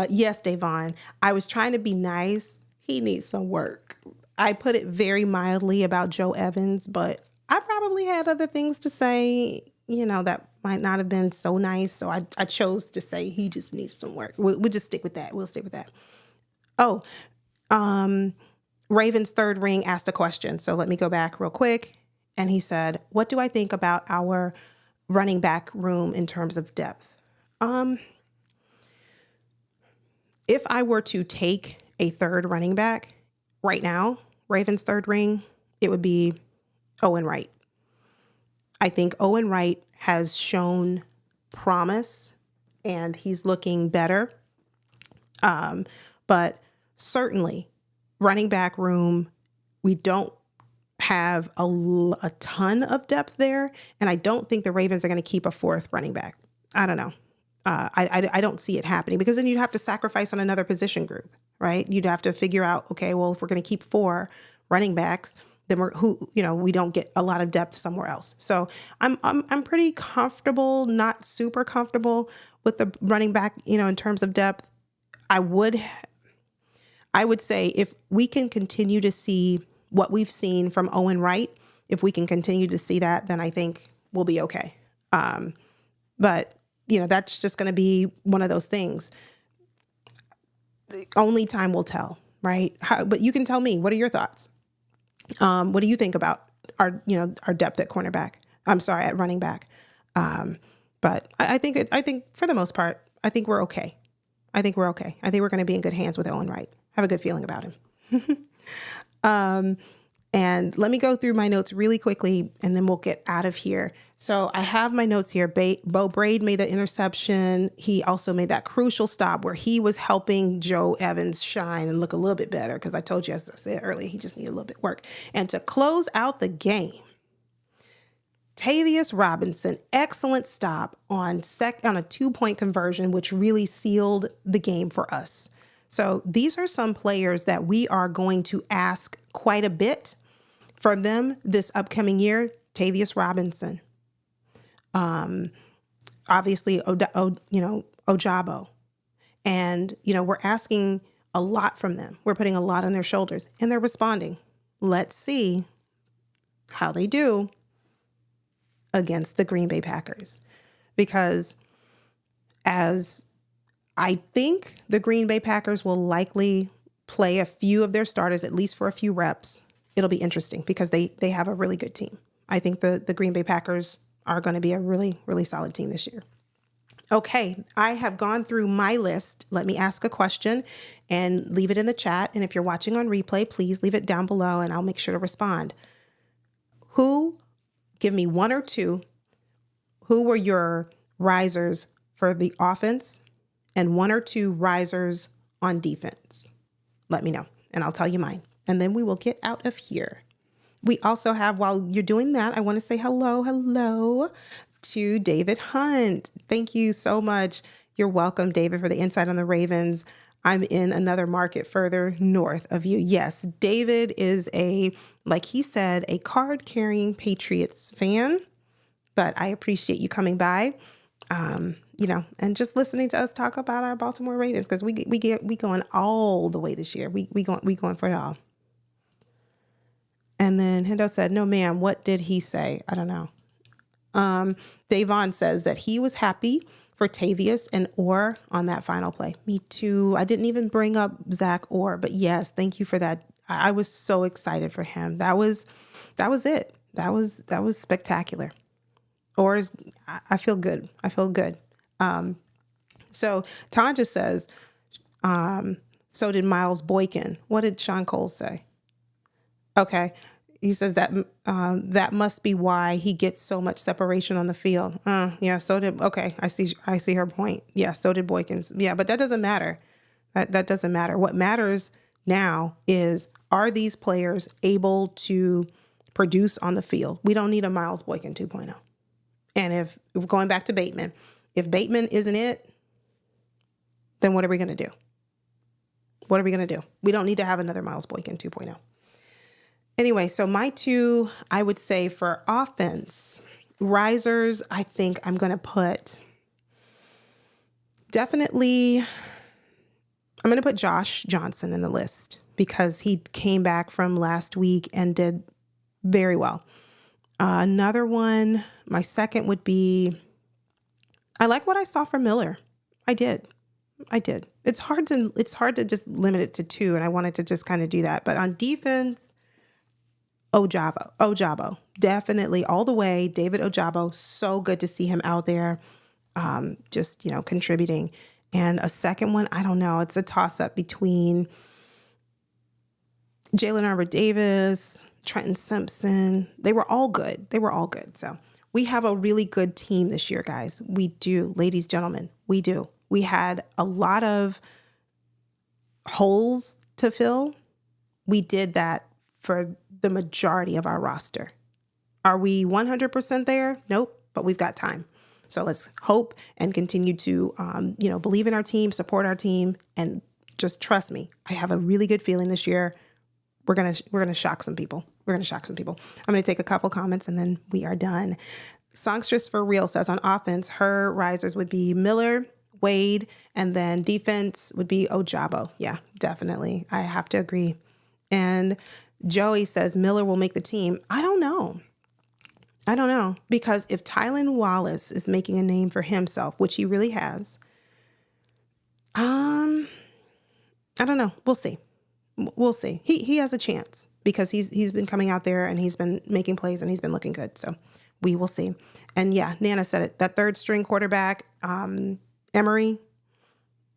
yes, Davon, I was trying to be nice. He needs some work. I put it very mildly about Joe Evans, but I probably had other things to say, that might not have been so nice. So I chose to say he just needs some work. We'll just stick with that. We'll stick with that. Oh, Ravens third ring asked a question. So let me go back real quick. And he said, "What do I think about our running back room in terms of depth?" If I were to take a third running back right now, Ravens third ring, it would be Owen Wright. I think Owen Wright has shown promise and he's looking better. But certainly running back room, we don't have a ton of depth there. And I don't think the Ravens are going to keep a fourth running back. I don't know. I don't see it happening, because then you'd have to sacrifice on another position group, right? You'd have to figure out, okay, well, if we're going to keep 4 running backs, then we don't get a lot of depth somewhere else. So I'm pretty comfortable, not super comfortable with the running back, in terms of depth. I would say if we can continue to see what we've seen from Owen Wright, if we can continue to see that, then I think we'll be okay. But that's just going to be one of those things. Only time will tell, right? But you can tell me, what are your thoughts? What do you think about our depth at cornerback? I'm sorry, at running back. But I think for the most part, I think we're okay. I think we're okay. I think we're going to be in good hands with Owen Wright. I have a good feeling about him. And let me go through my notes really quickly, and then we'll get out of here. So I have my notes here. Bo Braid made the interception. He also made that crucial stop where he was helping Joe Evans shine and look a little bit better, because I told you, as I said earlier, he just needed a little bit of work. And to close out the game, Tavius Robinson, excellent stop on a 2-point conversion, which really sealed the game for us. So these are some players that we are going to ask quite a bit from them this upcoming year. Tavius Robinson, obviously, Ojabo, and we're asking a lot from them. We're putting a lot on their shoulders, and they're responding. Let's see how they do against the Green Bay Packers, because as I think the Green Bay Packers will likely play a few of their starters, at least for a few reps, it'll be interesting because they have a really good team. I think the Green Bay Packers are going to be a really, really solid team this year. Okay, I have gone through my list. Let me ask a question and leave it in the chat. And if you're watching on replay, please leave it down below and I'll make sure to respond. Give me one or two, who were your risers for the offense and one or two risers on defense? Let me know and I'll tell you mine. And then we will get out of here. We also have, while you're doing that, I want to say hello to David Hunt. Thank you so much. You're welcome, David, for the insight on the Ravens. I'm in another market further north of you. Yes, David is like he said, a card-carrying Patriots fan, but I appreciate you coming by, and just listening to us talk about our Baltimore Ravens, because we going all the way this year. We going for it all. And then Hendo said, no, ma'am, what did he say? I don't know. Davon says that he was happy for Tavius and Orr on that final play. Me too. I didn't even bring up Zach Orr, but yes, thank you for that. I was so excited for him. That was it. That was spectacular. Orr I feel good. So Tanja says, so did Miles Boykin. What did Sean Cole say? Okay. He says that that must be why he gets so much separation on the field. Yeah, so did, okay, I see her point. Yeah, so did Boykins. Yeah, but that doesn't matter. That doesn't matter. What matters now is, are these players able to produce on the field? We don't need a Miles Boykin 2.0. And if going back to Bateman, if Bateman isn't it, then what are we going to do? What are we going to do? We don't need to have another Miles Boykin 2.0. Anyway, so my two, I would say for offense, risers, I think I'm going to put definitely, I'm going to put Josh Johnson in the list because he came back from last week and did very well. Another one, my second would be, I like what I saw from Miller. I did. It's hard to just limit it to two, and I wanted to just kind of do that. But on defense, Ojabo, definitely all the way. David Ojabo, so good to see him out there, just, contributing. And a second one, I don't know. It's a toss up between Jalen Arbor-Davis, Trenton Simpson. They were all good. So we have a really good team this year, guys. We do, ladies, gentlemen, we do. We had a lot of holes to fill. We did that for the majority of our roster. Are we 100% there? Nope, but we've got time. So let's hope and continue to, believe in our team, support our team, and just trust me. I have a really good feeling this year. We're gonna shock some people. I'm gonna take a couple comments and then we are done. Songstress for Real says on offense, her risers would be Miller, Wade, and then defense would be Ojabo. Yeah, definitely. I have to agree. And Joey says Miller will make the team. I don't know. Because if Tylan Wallace is making a name for himself, which he really has, I don't know. We'll see. He has a chance because he's been coming out there and he's been making plays and he's been looking good. So we will see. And yeah, Nana said it. That third string quarterback, Emory,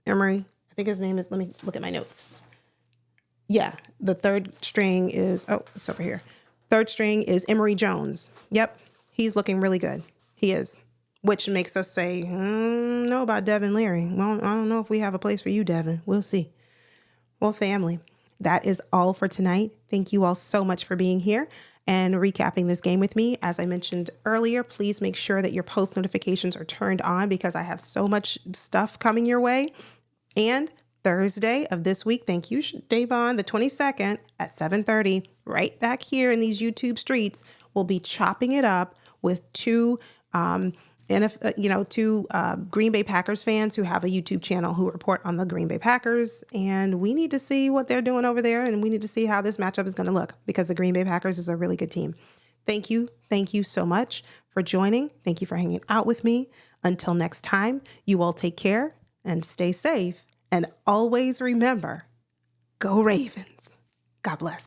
I think his name is, let me look at my notes. Yeah, the third string is, it's over here. Third string is Emory Jones. Yep, he's looking really good. He is, which makes us say, know about Devin Leary. Well, I don't know if we have a place for you, Devin. We'll see. Well, family, that is all for tonight. Thank you all so much for being here and recapping this game with me. As I mentioned earlier, please make sure that your post notifications are turned on because I have so much stuff coming your way. And Thursday of this week, thank you, Davon, the 22nd at 7:30, right back here in these YouTube streets, we'll be chopping it up with two Green Bay Packers fans who have a YouTube channel who report on the Green Bay Packers. And we need to see what they're doing over there. And we need to see how this matchup is going to look because the Green Bay Packers is a really good team. Thank you. Thank you so much for joining. Thank you for hanging out with me. Until next time, you all take care and stay safe. And always remember, go Ravens. God bless.